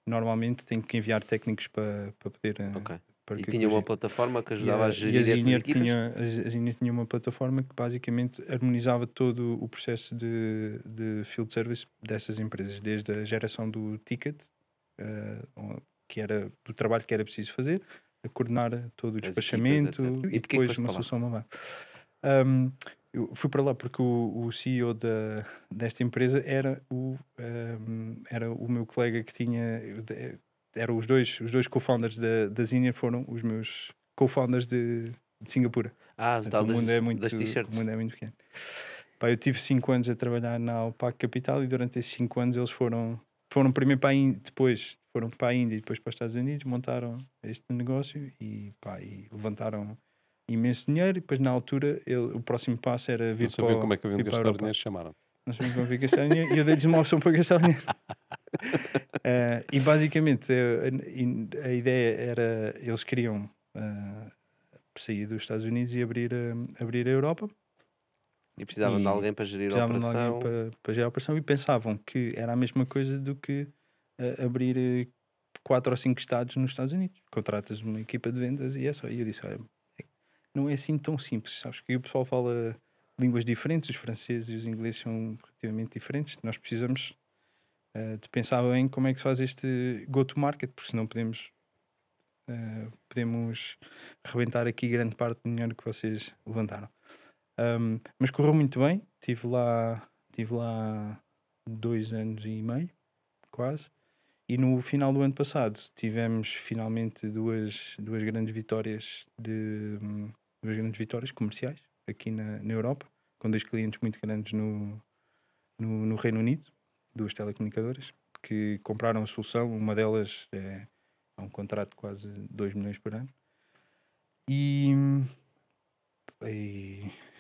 Speaker 2: Normalmente têm que enviar técnicos para poder,
Speaker 1: Ok.
Speaker 2: para
Speaker 1: E
Speaker 2: que
Speaker 1: tinha uma
Speaker 2: corrigir.
Speaker 1: plataforma que ajudava a
Speaker 2: E
Speaker 1: gerir
Speaker 2: a
Speaker 1: essas
Speaker 2: Zinnier
Speaker 1: equipas?
Speaker 2: a Zinnier tinha uma plataforma que basicamente harmonizava todo o processo de field service dessas empresas, desde a geração do ticket, que era do trabalho que era preciso fazer, a coordenar todo o
Speaker 1: As equipas,
Speaker 2: despachamento
Speaker 1: etc. E
Speaker 2: e
Speaker 1: porquê que
Speaker 2: depois
Speaker 1: foste
Speaker 2: uma
Speaker 1: para lá?
Speaker 2: solução mobile. Eu fui para lá porque o CEO desta empresa era o meu colega que tinha. Eram os dois co-founders da Zinnier, foram os meus co-founders de Singapura.
Speaker 1: Ah, o
Speaker 2: Portanto,
Speaker 1: tal
Speaker 2: o mundo é
Speaker 1: das
Speaker 2: o
Speaker 1: t-shirts.
Speaker 2: mundo é muito pequeno. Pá, eu tive 5 anos a trabalhar na Alpac Capital e durante esses 5 anos eles foram primeiro para a Índia, depois foram para a Índia e depois para os Estados Unidos, montaram este negócio e levantaram imenso dinheiro. E depois, na altura, o próximo passo era
Speaker 3: Não
Speaker 2: vir
Speaker 3: sabiam como é que haviam de
Speaker 2: vir para a
Speaker 3: gastar o
Speaker 2: Europa.
Speaker 3: dinheiro, chamaram.
Speaker 2: Não sabiam como vir gastar dinheiro e eu dei-lhes uma opção para gastar o dinheiro. E basicamente a ideia era, eles queriam sair dos Estados Unidos e abrir a Europa.
Speaker 1: E precisavam de
Speaker 2: E
Speaker 1: alguém para gerir a
Speaker 2: precisavam de alguém
Speaker 1: operação.
Speaker 2: para gerar a operação e pensavam que era a mesma coisa do que abrir 4 ou 5 estados nos Estados Unidos. Contratas uma equipa de vendas e é só. E eu disse, olha, não é assim tão simples, sabes? Que o pessoal fala línguas diferentes, os franceses e os ingleses são relativamente diferentes. Nós precisamos de pensar bem como é que se faz este go-to-market, porque senão podemos rebentar aqui grande parte do dinheiro que vocês levantaram. Mas correu muito bem. Tive lá 2 anos e meio, quase. E no final do ano passado tivemos finalmente duas grandes vitórias duas grandes vitórias comerciais aqui na Europa, com 2 clientes muito grandes no Reino Unido, 2 telecomunicadoras que compraram a solução. Uma delas é um contrato de quase 2 milhões por ano. E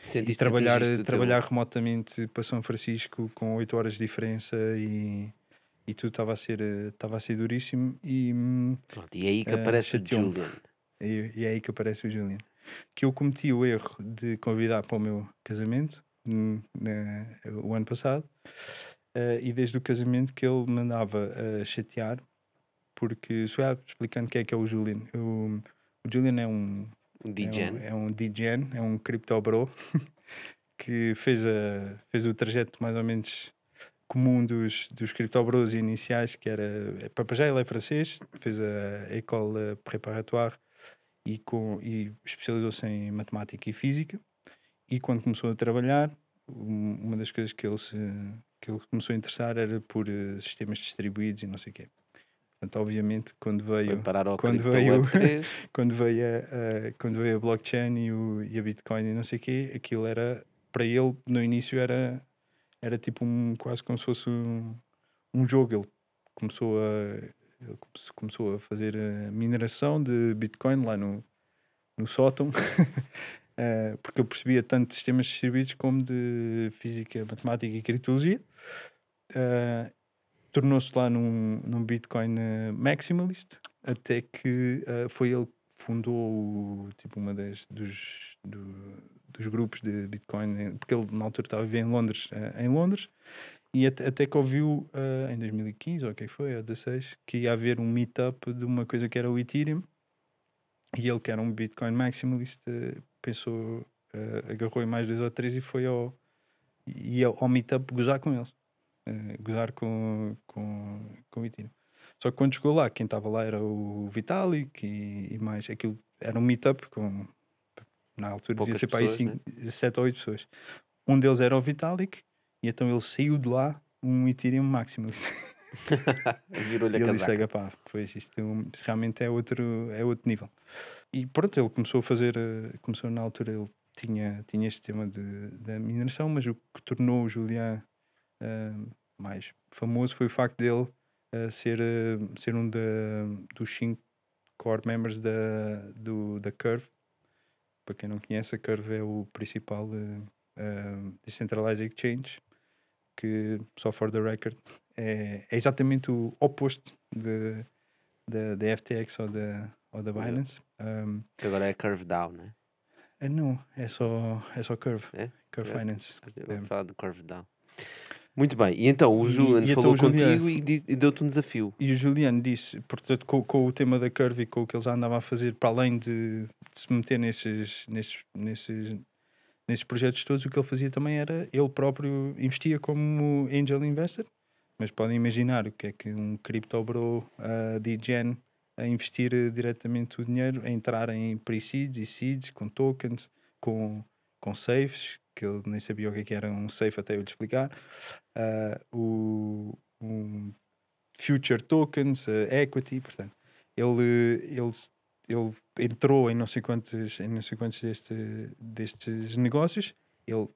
Speaker 1: Sentiste que
Speaker 2: trabalhar
Speaker 1: atingiste o
Speaker 2: trabalhar remotamente para São Francisco com 8 horas de diferença e tudo estava a ser duríssimo
Speaker 1: Pronto, e é aí que aparece o
Speaker 2: chateou-me.
Speaker 1: Julian.
Speaker 2: E é aí que aparece o Julian, que eu cometi o erro de convidar para o meu casamento o ano passado, e desde o casamento que ele me andava a chatear, porque se eu explicando quem é que é o Julian. O Julian é um
Speaker 1: O DGen.
Speaker 2: é um DGen, é um crypto bro que fez o trajeto mais ou menos comum dos crypto bros iniciais, que era, para já ele é francês, fez a école préparatoire e especializou-se em matemática e física. E quando começou a trabalhar, uma das coisas que ele começou a interessar era por sistemas distribuídos e não sei o quê. Portanto, obviamente, quando
Speaker 1: Foi
Speaker 2: veio
Speaker 1: parar ao
Speaker 2: quando
Speaker 1: Crypto
Speaker 2: veio
Speaker 1: Web3.
Speaker 2: quando veio a blockchain e a Bitcoin e não sei o quê, aquilo era, para ele, no início era tipo quase como se fosse um jogo. Ele começou a fazer a mineração de Bitcoin lá no sótão, porque eu percebia tanto de sistemas distribuídos como de física, matemática e criptologia. Tornou-se lá num Bitcoin maximalist, até que foi ele que fundou tipo uma dos grupos de Bitcoin, porque ele na altura estava a viver em Londres, e até que ouviu em 2015, ou o que foi, ou 16, que ia haver um meetup de uma coisa que era o Ethereum, e ele, que era um Bitcoin maximalist, pensou, agarrou em mais 2 ou 3 e foi ao meetup gozar com eles. Gozar com o Ethereum. Só que quando chegou lá, quem estava lá era o Vitalik e mais. Aquilo era um meetup na altura
Speaker 1: Poucas
Speaker 2: devia ser para aí
Speaker 1: pessoas,
Speaker 2: 7 ou 8 pessoas. Um deles era o Vitalik e então ele saiu de lá um Ethereum maximalist.
Speaker 1: Virou-lhe
Speaker 2: E
Speaker 1: a
Speaker 2: ele disse:
Speaker 1: casaca.
Speaker 2: pá, pois isto realmente é outro nível. E pronto, ele começou a fazer, começou na altura, ele tinha este tema da mineração, mas o que tornou o Julian mais famoso foi o facto dele ser um dos 5 core members da Curve. Para quem não conhece, a Curve é o principal decentralized exchange, que, só for the record, é exatamente o oposto da FTX ou da Binance.
Speaker 1: Que agora é Curve Down, né?
Speaker 2: Não, é só Curve.
Speaker 1: É?
Speaker 2: Curve Finance.
Speaker 1: Eu vou falar do Curve Down. Muito bem. E então o Julian
Speaker 2: então
Speaker 1: falou
Speaker 2: o Julian-
Speaker 1: contigo e deu-te um desafio.
Speaker 2: E o Juliano disse, portanto, com o tema da curve e com o que eles andavam a fazer, para além de se meter nesses projetos todos, o que ele fazia também era, ele próprio investia como angel investor. Mas podem imaginar o que é que um crypto bro de Gen a investir diretamente o dinheiro, a entrar em pre-seeds e seeds, com tokens, com safes, que ele nem sabia o que era um safe até eu lhe explicar. Um future tokens, equity, portanto, ele entrou em não sei quantos destes negócios. Ele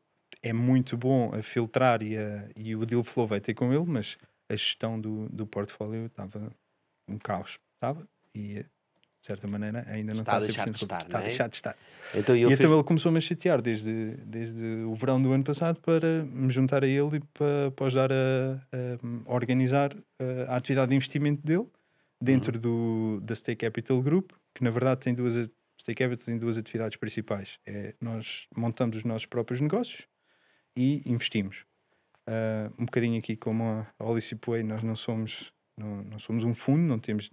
Speaker 2: é muito bom a filtrar e o deal flow vai ter com ele, mas a gestão do portfólio estava um caos. Estava, e de certa maneira ainda não
Speaker 1: Está a
Speaker 2: está
Speaker 1: deixar
Speaker 2: 100%
Speaker 1: de estar,
Speaker 2: está
Speaker 1: não
Speaker 2: a
Speaker 1: é?
Speaker 2: deixar de estar.
Speaker 1: Então
Speaker 2: E então ele começou-me a chatear desde o verão do ano passado para me juntar a ele e para ajudar a organizar a atividade de investimento dele dentro da Stake Capital Group, que na verdade tem Stake Capital tem duas atividades principais. Nós montamos os nossos próprios negócios e investimos. Um bocadinho aqui como a Olice Way, nós não somos um fundo, não temos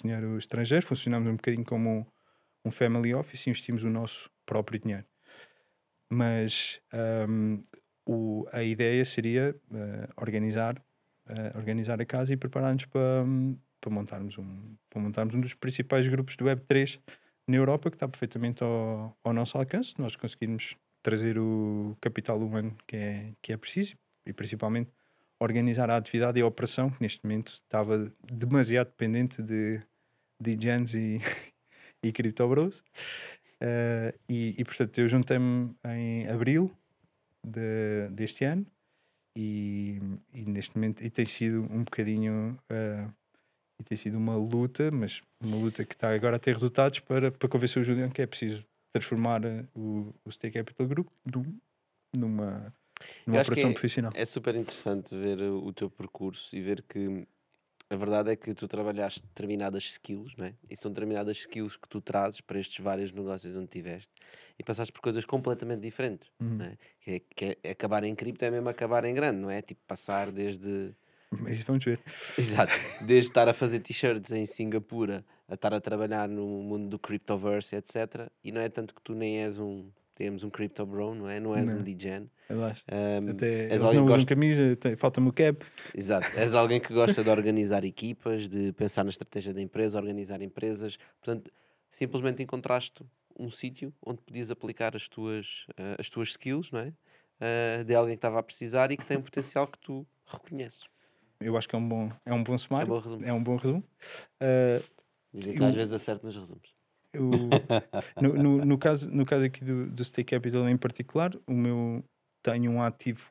Speaker 2: dinheiro estrangeiro, funcionamos um bocadinho como um family office e investimos o nosso próprio dinheiro. Mas a ideia seria organizar a casa e preparar-nos para montarmos um dos principais grupos do Web3 na Europa, que está perfeitamente ao nosso alcance. Nós conseguirmos trazer o capital humano que é preciso e principalmente organizar a atividade e a operação, que neste momento estava demasiado dependente de gens e Crypto Bros. E portanto eu juntei-me em abril deste ano e neste momento tem sido um bocadinho e tem sido uma luta, mas uma luta que está agora a ter resultados para convencer o Juliano que é preciso transformar o Stake Capital Group numa
Speaker 1: Eu acho
Speaker 2: operação
Speaker 1: que
Speaker 2: profissional.
Speaker 1: é super interessante ver o teu percurso e ver que a verdade é que tu trabalhaste determinadas skills, não é? E são determinadas skills que tu trazes para estes vários negócios onde tiveste e passaste por coisas completamente diferentes, não é? Acabar em cripto é mesmo acabar em grande, não é? Tipo passar desde...
Speaker 2: Mas vamos ver.
Speaker 1: Exato, desde estar a fazer t-shirts em Singapura a estar a trabalhar no mundo do cryptoverse, etc. E não é tanto que tu nem és temos um crypto bro, não é? Não és um
Speaker 2: Não.
Speaker 1: degen.
Speaker 2: Relaxa. Até
Speaker 1: És
Speaker 2: eles
Speaker 1: alguém
Speaker 2: não
Speaker 1: que
Speaker 2: usam
Speaker 1: gosta...
Speaker 2: camisa, falta-me o cap.
Speaker 1: Exato, és alguém que gosta de organizar equipas, de pensar na estratégia da empresa, organizar empresas. Portanto, simplesmente encontraste um sítio onde podias aplicar as tuas skills, não é? De alguém que estava a precisar e que tem um potencial que tu reconheces.
Speaker 2: Eu acho que é um bom
Speaker 1: É
Speaker 2: sumário,
Speaker 1: bom resumo.
Speaker 2: é um bom resumo. Uh,
Speaker 1: Dizem que
Speaker 2: eu-
Speaker 1: às vezes acerto nos resumos.
Speaker 2: no caso aqui do Stake Capital em particular, tenho um ativo.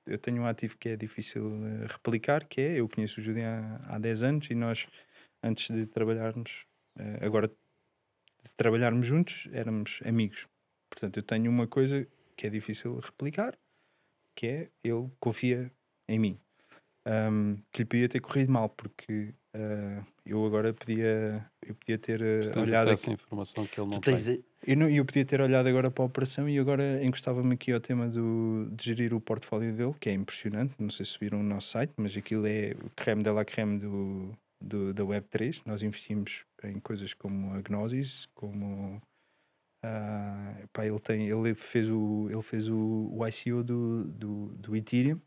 Speaker 2: Eu tenho um ativo que é difícil replicar, que eu conheço o Julián há 10 anos e nós, antes de trabalharmos, agora de trabalharmos juntos, éramos amigos. Portanto, eu tenho uma coisa que é difícil replicar, que é ele confia em mim. Que lhe podia ter corrido mal, porque eu agora podia ter
Speaker 3: Tu tens
Speaker 2: olhado
Speaker 3: acesso a informação que ele não
Speaker 1: Tu tens...
Speaker 3: tem.
Speaker 2: eu podia ter olhado agora para a operação e agora encostava-me aqui ao tema de gerir o portfólio dele, que é impressionante. Não sei se viram o nosso site, mas aquilo é o creme de la creme da Web3. Nós investimos em coisas como a Gnosis, como ele fez o ICO do Ethereum,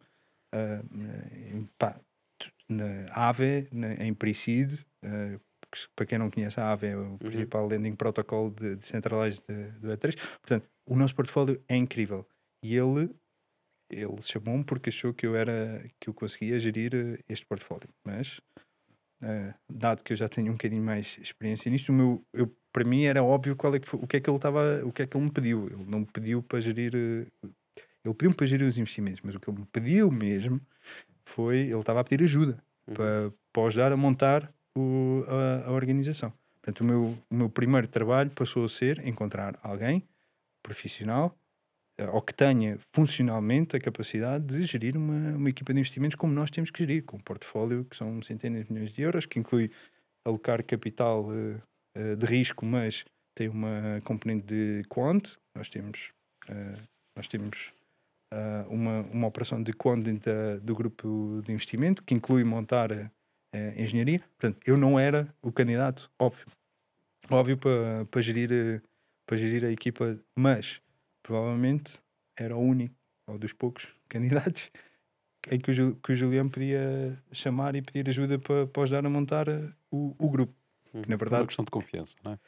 Speaker 2: na Aave, em Pre-Seed. Para quem não conhece, a Aave é o principal lending protocol de decentralized do E3. Portanto, o nosso portfólio é incrível. E ele chamou-me porque achou que eu conseguia gerir este portfólio. Mas, dado que eu já tenho um bocadinho mais experiência nisto, para mim era óbvio o que é que ele me pediu. Ele não me pediu para gerir... ele pediu-me para gerir os investimentos, mas o que ele me pediu mesmo ele estava a pedir ajuda para ajudar a montar a organização. Portanto, o meu primeiro trabalho passou a ser encontrar alguém profissional ou que tenha funcionalmente a capacidade de gerir uma equipa de investimentos como nós temos que gerir, com um portfólio que são centenas de milhões de euros, que inclui alocar capital de risco, mas tem uma componente de quant. Nós temos uma operação de quant do grupo de investimento, que inclui montar engenharia. Portanto, eu não era o candidato óbvio para gerir a equipa, mas provavelmente era o único, ou dos poucos candidatos em que o Juliano podia chamar e pedir ajuda para ajudar a montar o grupo. Que, na
Speaker 3: Por uma
Speaker 2: verdade,
Speaker 3: questão de confiança, não é?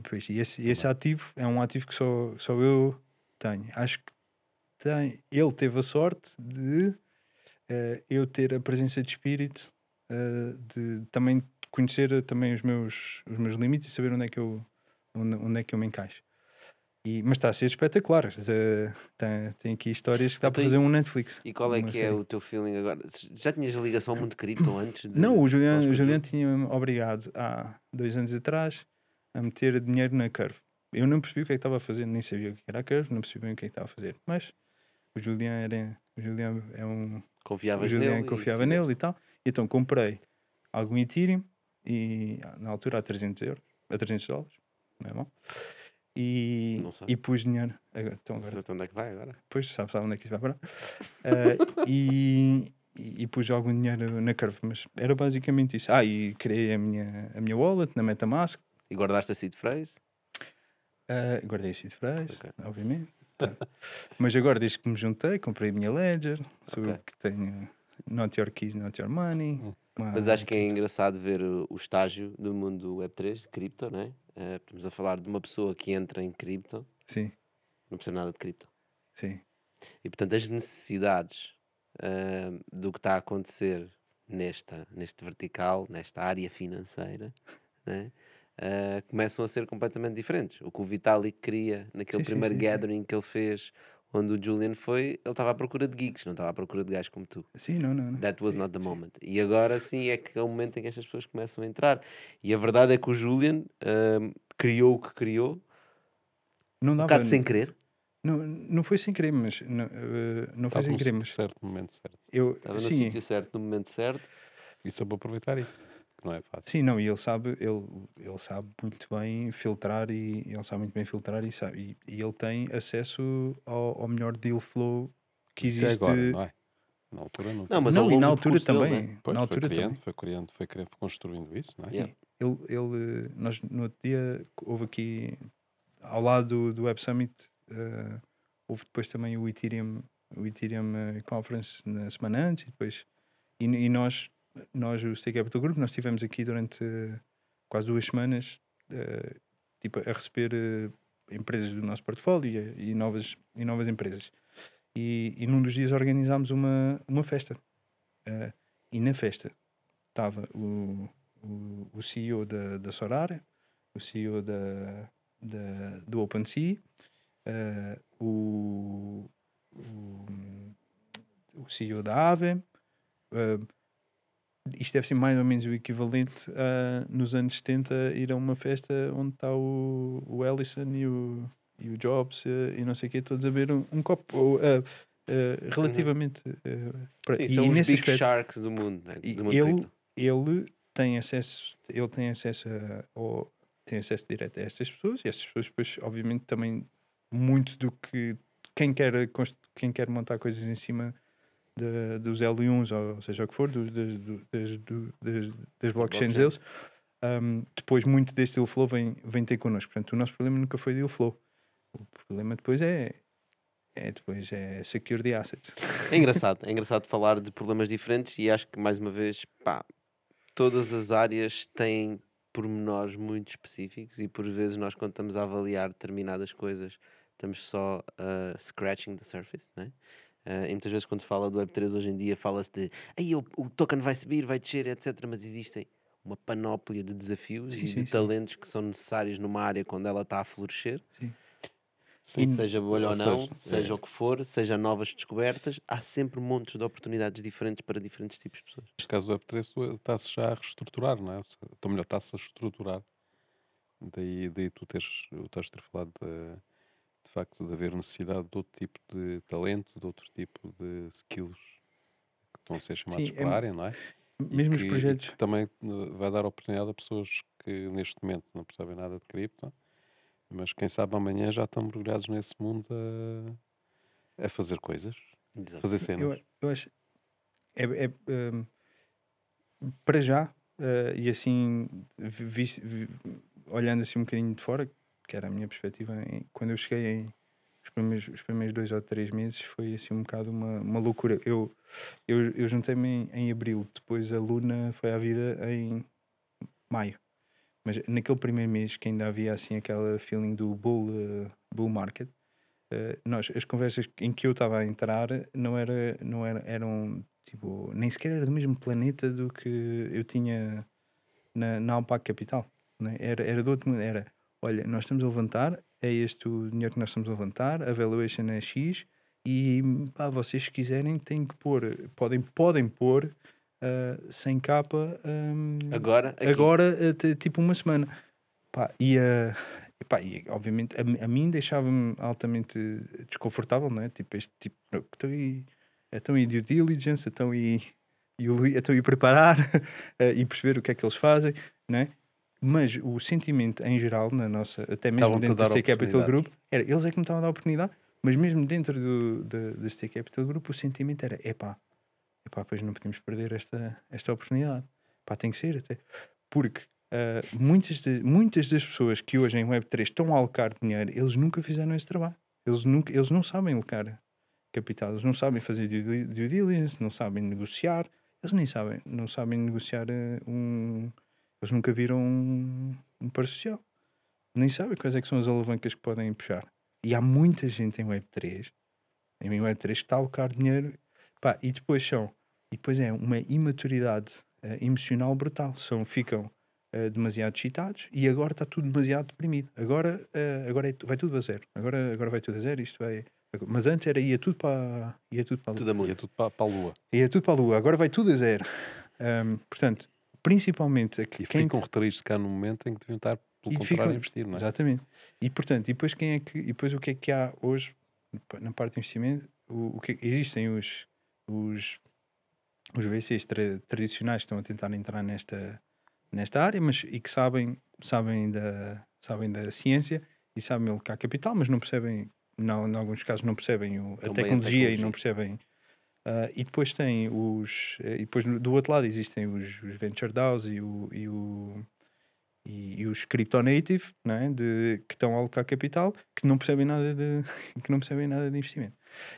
Speaker 2: pois, esse ativo é um ativo que só eu tenho. Acho que ele teve a sorte de eu ter a presença de espírito, de também conhecer também os meus limites e saber onde é que eu me encaixo. Mas está a ser espetacular. Tem aqui histórias que dá
Speaker 1: Então,
Speaker 2: para fazer um Netflix.
Speaker 1: E qual é
Speaker 2: uma
Speaker 1: que é
Speaker 2: série.
Speaker 1: o teu feeling agora? Já tinhas ligação muito cripto antes de
Speaker 2: Não, o
Speaker 1: falares com
Speaker 2: Juliano
Speaker 1: o Júlio?
Speaker 2: tinha-me obrigado há 2 anos atrás a meter dinheiro na Curve. Eu não percebi o que é que estava a fazer, nem sabia o que era a Curve, não percebi bem o que é que estava a fazer. Mas o Juliano
Speaker 1: Confiavas
Speaker 2: Juliano
Speaker 1: nele
Speaker 2: confiava nele e tal. E então comprei algum Ethereum e na altura a 300 euros, a 300 dólares, não é mal?
Speaker 1: Não sei.
Speaker 2: E pus dinheiro. Então
Speaker 1: Não sei
Speaker 2: agora,
Speaker 1: até onde é que vai agora.
Speaker 2: depois sabe onde é que isso vai parar. E pus algum dinheiro na Curve, mas era basicamente isso. E criei a minha wallet na MetaMask.
Speaker 1: E guardaste a seed phrase?
Speaker 2: Guardei a seed phrase,
Speaker 1: Ok.
Speaker 2: obviamente. Mas agora, desde que me juntei, comprei a minha Ledger. Sou
Speaker 1: Ok.
Speaker 2: eu que tenho Not Your Keys, Not Your Money.
Speaker 1: Mas acho que é engraçado ver o estágio do mundo Web3, de cripto, não é? Estamos a falar de uma pessoa que entra em cripto,
Speaker 2: Sim,
Speaker 1: não percebe nada de cripto.
Speaker 2: sim.
Speaker 1: E portanto as necessidades do que está a acontecer neste vertical, nesta área financeira, né? Começam a ser completamente diferentes. O que o Vitalik queria naquele
Speaker 2: Sim, sim,
Speaker 1: primeiro
Speaker 2: sim, sim.
Speaker 1: gathering que ele fez, onde o Julian foi, ele estava à procura de geeks, não estava à procura de gajos como tu.
Speaker 2: Sim, não.
Speaker 1: That was not the moment. E agora sim é que é o momento em que estas pessoas começam a entrar. E a verdade é que o Julian criou o que criou,
Speaker 2: Não
Speaker 1: um
Speaker 2: dava.
Speaker 1: bocado sem querer.
Speaker 2: Não foi sem querer, mas não foi
Speaker 3: Estava
Speaker 2: sem
Speaker 3: no
Speaker 2: querer,
Speaker 3: sítio
Speaker 2: mas
Speaker 3: certo, no momento certo.
Speaker 1: Estava no
Speaker 2: sim,
Speaker 1: sítio certo, no momento certo.
Speaker 3: E soube aproveitar isso, que não é fácil.
Speaker 2: sim, não, e ele sabe muito bem filtrar e ele tem acesso ao melhor deal flow que
Speaker 3: Isso é
Speaker 2: existe.
Speaker 3: agora, não é? Na altura não.
Speaker 1: Não, mas ao
Speaker 2: Não, e
Speaker 1: longo
Speaker 2: na
Speaker 1: do
Speaker 2: altura
Speaker 1: percurso dele,
Speaker 2: também.
Speaker 1: né?
Speaker 3: Pois,
Speaker 2: Na altura também.
Speaker 3: foi construindo isso, não é?
Speaker 1: Yeah.
Speaker 2: Nós no outro dia houve aqui ao lado do Web Summit, houve depois também o Ethereum Conference na semana antes, e depois e nós o Stake Capital Group, nós estivemos aqui durante quase 2 semanas tipo, a receber empresas do nosso portfólio e novas empresas. E num dos dias organizámos uma festa. E na festa estava o CEO da Sorare, o CEO do OpenSea, o CEO da Aave. Isto deve ser mais ou menos o equivalente a, nos anos 70, ir a uma festa onde está o Ellison e o Jobs e não sei o quê, todos a beber um copo. Relativamente.
Speaker 1: Sim,
Speaker 2: E
Speaker 1: são os
Speaker 2: nesse
Speaker 1: big
Speaker 2: aspecto,
Speaker 1: sharks do mundo, né?
Speaker 2: e
Speaker 1: Do mundo cripto.
Speaker 2: ele tem acesso tem acesso direto a estas pessoas, e estas pessoas depois obviamente também muito do que quem quer montar coisas em cima dos L1s, ou seja o que for, das blockchains deles, depois muito deste deal flow vem ter connosco. Portanto, o nosso problema nunca foi deal flow. O problema depois é secure the assets.
Speaker 1: É engraçado falar de problemas diferentes e acho que mais uma vez, pá, todas as áreas têm pormenores muito específicos e por vezes nós quando estamos a avaliar determinadas coisas estamos só scratching the surface, né? E muitas vezes quando se fala do Web3 hoje em dia fala-se de aí o token vai subir, vai descer, etc. Mas existem uma panóplia de desafios e de talentos que são necessários numa área quando ela está a florescer.
Speaker 2: Sim.
Speaker 3: Sim,
Speaker 1: Seja bolha ou não,
Speaker 3: seja,
Speaker 1: seja o que for, seja novas descobertas, há sempre montes de oportunidades diferentes para diferentes tipos de pessoas.
Speaker 3: neste caso o Web3 está-se já a reestruturar, não é? Ou melhor, está-se a estruturar. Daí tu estás a ter falado de facto de haver necessidade de outro tipo de talento, de outro tipo de skills que estão a ser chamados
Speaker 2: Sim,
Speaker 3: para a área, não é?
Speaker 2: mesmo os projetos.
Speaker 3: E que também vai dar oportunidade a pessoas que neste momento não percebem nada de cripto, mas quem sabe amanhã já estão mergulhados nesse mundo É fazer coisas,
Speaker 1: Exato.
Speaker 3: fazer cenas.
Speaker 2: Eu acho. Para já, e assim, olhando assim um bocadinho de fora, que era a minha perspectiva, quando eu cheguei os primeiros 2 ou 3 meses, foi assim um bocado uma loucura. Eu juntei-me em abril, depois a Luna foi à vida em maio. Mas naquele primeiro mês que ainda havia assim aquela feeling do bull market, as conversas em que eu estava a entrar eram tipo, nem sequer era do mesmo planeta do que eu tinha na Alpac Capital, né? Era do outro mundo, era, olha, nós estamos a levantar, é este o dinheiro que nós estamos a levantar, a valuation é X e pá, vocês se quiserem têm que pôr, podem pôr 100 capa
Speaker 1: Agora, aqui.
Speaker 2: tipo uma semana. Pá, e obviamente a mim deixava-me altamente desconfortável, né? Tipo, este tipo, estão aí due diligence, estão aí preparar e perceber o que é que eles fazem, né? Mas o sentimento em geral, na nossa, até mesmo
Speaker 3: Estavam-te a
Speaker 2: dentro da
Speaker 3: dar
Speaker 2: Stake Capital
Speaker 3: oportunidades.
Speaker 2: Group, eles é que me estavam a dar a oportunidade, mas mesmo dentro da Stake Capital Group, o sentimento era: epá, pois não podemos perder esta oportunidade, pá, tem que ser até. Porque muitas das pessoas que hoje em Web3 estão a alocar dinheiro, eles nunca fizeram esse trabalho. Eles não sabem alocar capital, eles não sabem fazer due diligence, não sabem negociar, eles nem sabem, não sabem negociar eles nunca viram um par social, nem sabem quais é que são as alavancas que podem puxar. E há muita gente em Web3 que está a alocar dinheiro, pá, e depois é uma imaturidade emocional brutal. Ficam demasiado excitados e agora está tudo demasiado deprimido. Agora vai tudo a zero. Agora vai tudo a zero. Mas antes ia tudo para a lua.
Speaker 1: Tudo a mundo.
Speaker 3: Ia tudo para a lua.
Speaker 2: Ia tudo para a lua. Agora vai tudo a zero. Portanto, principalmente
Speaker 3: E ficam retraídos cá no momento em que deviam estar, pelo contrário, a investir, não é?
Speaker 2: Exatamente. E portanto, depois o que é que há hoje na parte de investimento? Existem os VCs tradicionais que estão a tentar entrar nesta área, mas e que sabem da ciência e sabem alocar capital, mas não percebem, em alguns casos não percebem a tecnologia e não percebem. E depois tem e depois do outro lado existem os venture DAOs e os crypto native, não é? Que estão a alocar capital, que não percebem nada de investimento.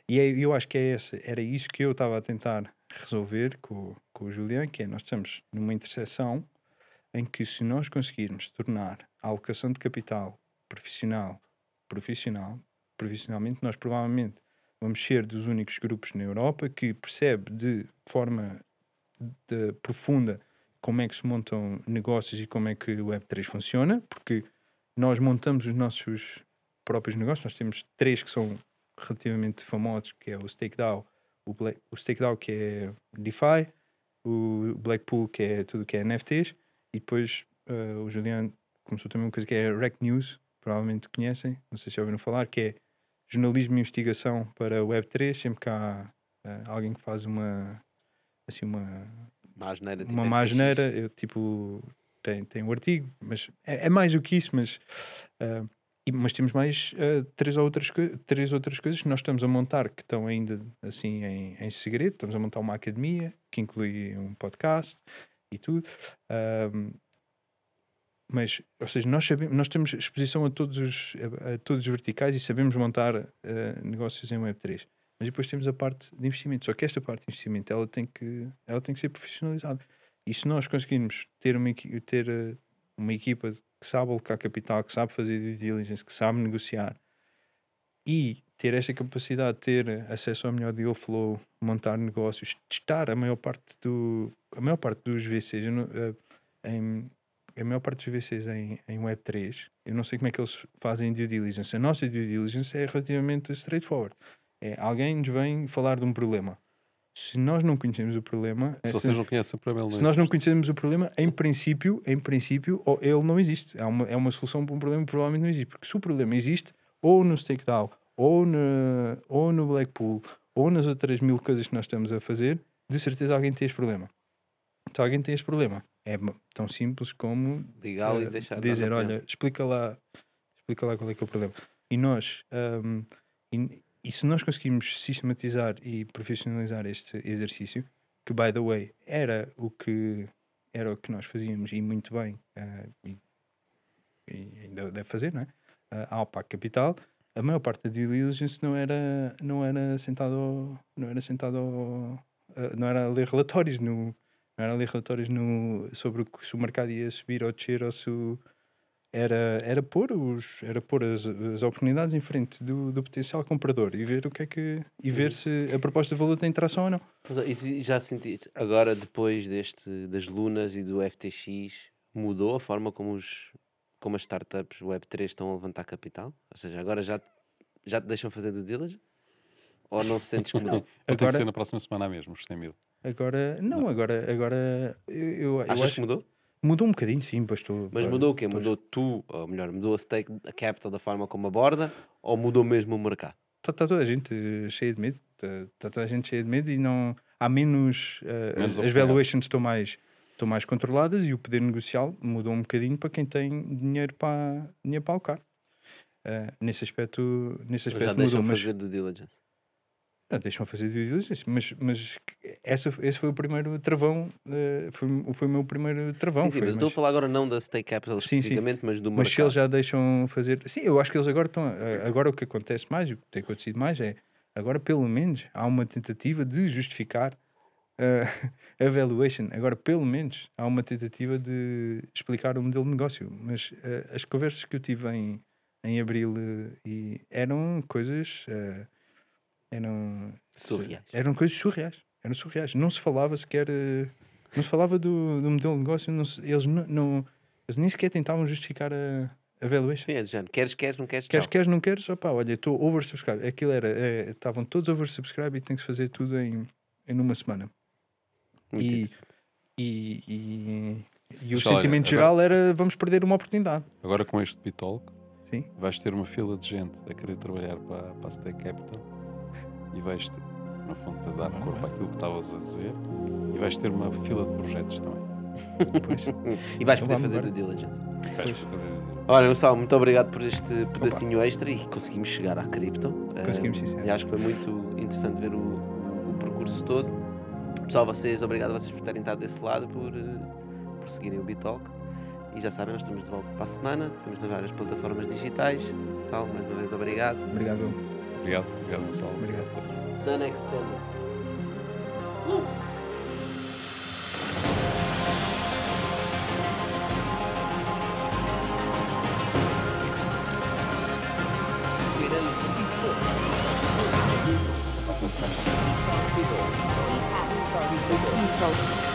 Speaker 2: E eu acho que era isso que eu estava a tentar resolver com o Julián, que é: nós estamos numa interseção em que, se nós conseguirmos tornar a alocação de capital profissionalmente, nós provavelmente vamos ser dos únicos grupos na Europa que percebe de forma profunda como é que se montam negócios e como é que o Web3 funciona, porque nós montamos os nossos próprios negócios. Nós temos 3 que são relativamente famosos, que é o StakeDAO, o StakeDAO, que é DeFi, o Blackpool, que é tudo que é NFTs, e depois o Julián começou também uma coisa que é Rec News, provavelmente conhecem, não sei se já ouviram falar, que é jornalismo e investigação para o Web3. Sempre que há alguém que faz uma má asneira, eu tipo tem o artigo, mas é mais do que isso, mas temos mais 3 outras coisas que nós estamos a montar, que estão ainda assim em segredo. Estamos a montar uma academia que inclui um podcast e tudo, mas, ou seja, nós temos exposição a todos os verticais e sabemos montar negócios em Web3. Mas depois temos a parte de investimento. Só que esta parte de investimento ela tem que ser profissionalizada. E se nós conseguirmos ter uma equipa que sabe alocar capital, que sabe fazer due diligence, que sabe negociar e ter esta capacidade de ter acesso ao melhor deal flow, montar negócios, testar a maior parte dos VCs, a maior parte dos VCs em Web3, eu não sei como é que eles fazem due diligence. A nossa due diligence é relativamente straightforward. Alguém nos vem falar de um problema. Se nós não conhecemos o problema...
Speaker 3: Se vocês não conhecem o problema,
Speaker 2: se nós não conhecemos o problema, em princípio, ele não existe. É uma solução para um problema que provavelmente não existe. Porque se o problema existe, ou no StakeDAO, ou no Blackpool, ou nas outras 1000 coisas que nós estamos a fazer, de certeza alguém tem este problema. Se alguém tem este problema, é tão simples como
Speaker 1: Ligá-lo e deixar
Speaker 2: dizer: olha, explica lá qual é que é o problema. E nós E se nós conseguimos sistematizar e profissionalizar este exercício, que, by the way, era o que nós fazíamos e muito bem, e ainda deve fazer, não é? A Alpac Capital, a maior parte da due diligence não era sentado não era a ler relatórios sobre se o mercado ia subir ou descer, ou se era pôr as oportunidades em frente do potencial comprador e ver ver se a proposta de valor tem tração ou não.
Speaker 1: E já senti, agora depois das Lunas e do FTX, mudou a forma como as startups Web3 estão a levantar capital? Ou seja, agora já te deixam fazer due diligence? Ou não se sentes que mudou?
Speaker 3: Ou tem que ser na próxima semana mesmo, os 100 mil?
Speaker 2: Agora eu
Speaker 1: Achas
Speaker 2: acho
Speaker 1: que mudou?
Speaker 2: Mudou um bocadinho, sim, pastor.
Speaker 1: Mas mudou o quê? Mudou ou melhor, mudou a stake, a capital da forma como aborda, ou mudou mesmo o mercado?
Speaker 2: Está toda a gente cheia de medo. Está toda a gente cheia de medo e não há menos as valuations estão mais controladas e o poder negocial mudou um bocadinho para quem tem dinheiro para alocar. Nesse aspecto
Speaker 1: já deixam fazer due diligence.
Speaker 2: Deixam fazer due diligence, mas esse foi o primeiro travão, foi o meu primeiro travão.
Speaker 1: Sim, mas estou a falar agora não da stake capital especificamente, mas do mercado.
Speaker 2: Mas se eles já deixam fazer... Sim, eu acho que eles agora estão... Agora o que acontece mais, o que tem acontecido mais é, agora pelo menos há uma tentativa de justificar a valuation. Agora pelo menos há uma tentativa de explicar o modelo de negócio. Mas as conversas que eu tive em abril eram coisas... Eram coisas surreais. Eram surreais. Não se falava sequer. Não se falava do modelo de negócio. Eles nem sequer tentavam justificar a valuation.
Speaker 1: Sim, é do género. Queres, não queres?
Speaker 2: Queres, não queres? Opa, olha, estou oversubscribed. Aquilo estavam todos oversubscribed e tem que se fazer tudo em uma semana. E o sentimento geral era vamos perder uma oportunidade.
Speaker 3: Agora com este Bitalk,
Speaker 2: sim,
Speaker 3: vais ter uma fila de gente a querer trabalhar para a Stake Capital. E vais ter, no fundo, para dar corpo àquilo que estavas a dizer, e vais ter uma fila de projetos também.
Speaker 1: E vais poder fazer due diligence.
Speaker 3: Vais poder fazer.
Speaker 1: Olha, Gonçalo, muito obrigado por este pedacinho extra e conseguimos chegar à cripto.
Speaker 2: Conseguimos, sim,
Speaker 1: e acho que foi muito interessante ver o percurso todo. Pessoal, obrigado a vocês por terem estado desse lado, por seguirem o Bitalk. E já sabem, nós estamos de volta para a semana, estamos nas várias plataformas digitais. Sal, mais uma vez, obrigado.
Speaker 2: Obrigado.
Speaker 3: Obrigado, Gonçalo.
Speaker 2: Obrigado.
Speaker 1: Done Extended.
Speaker 4: Então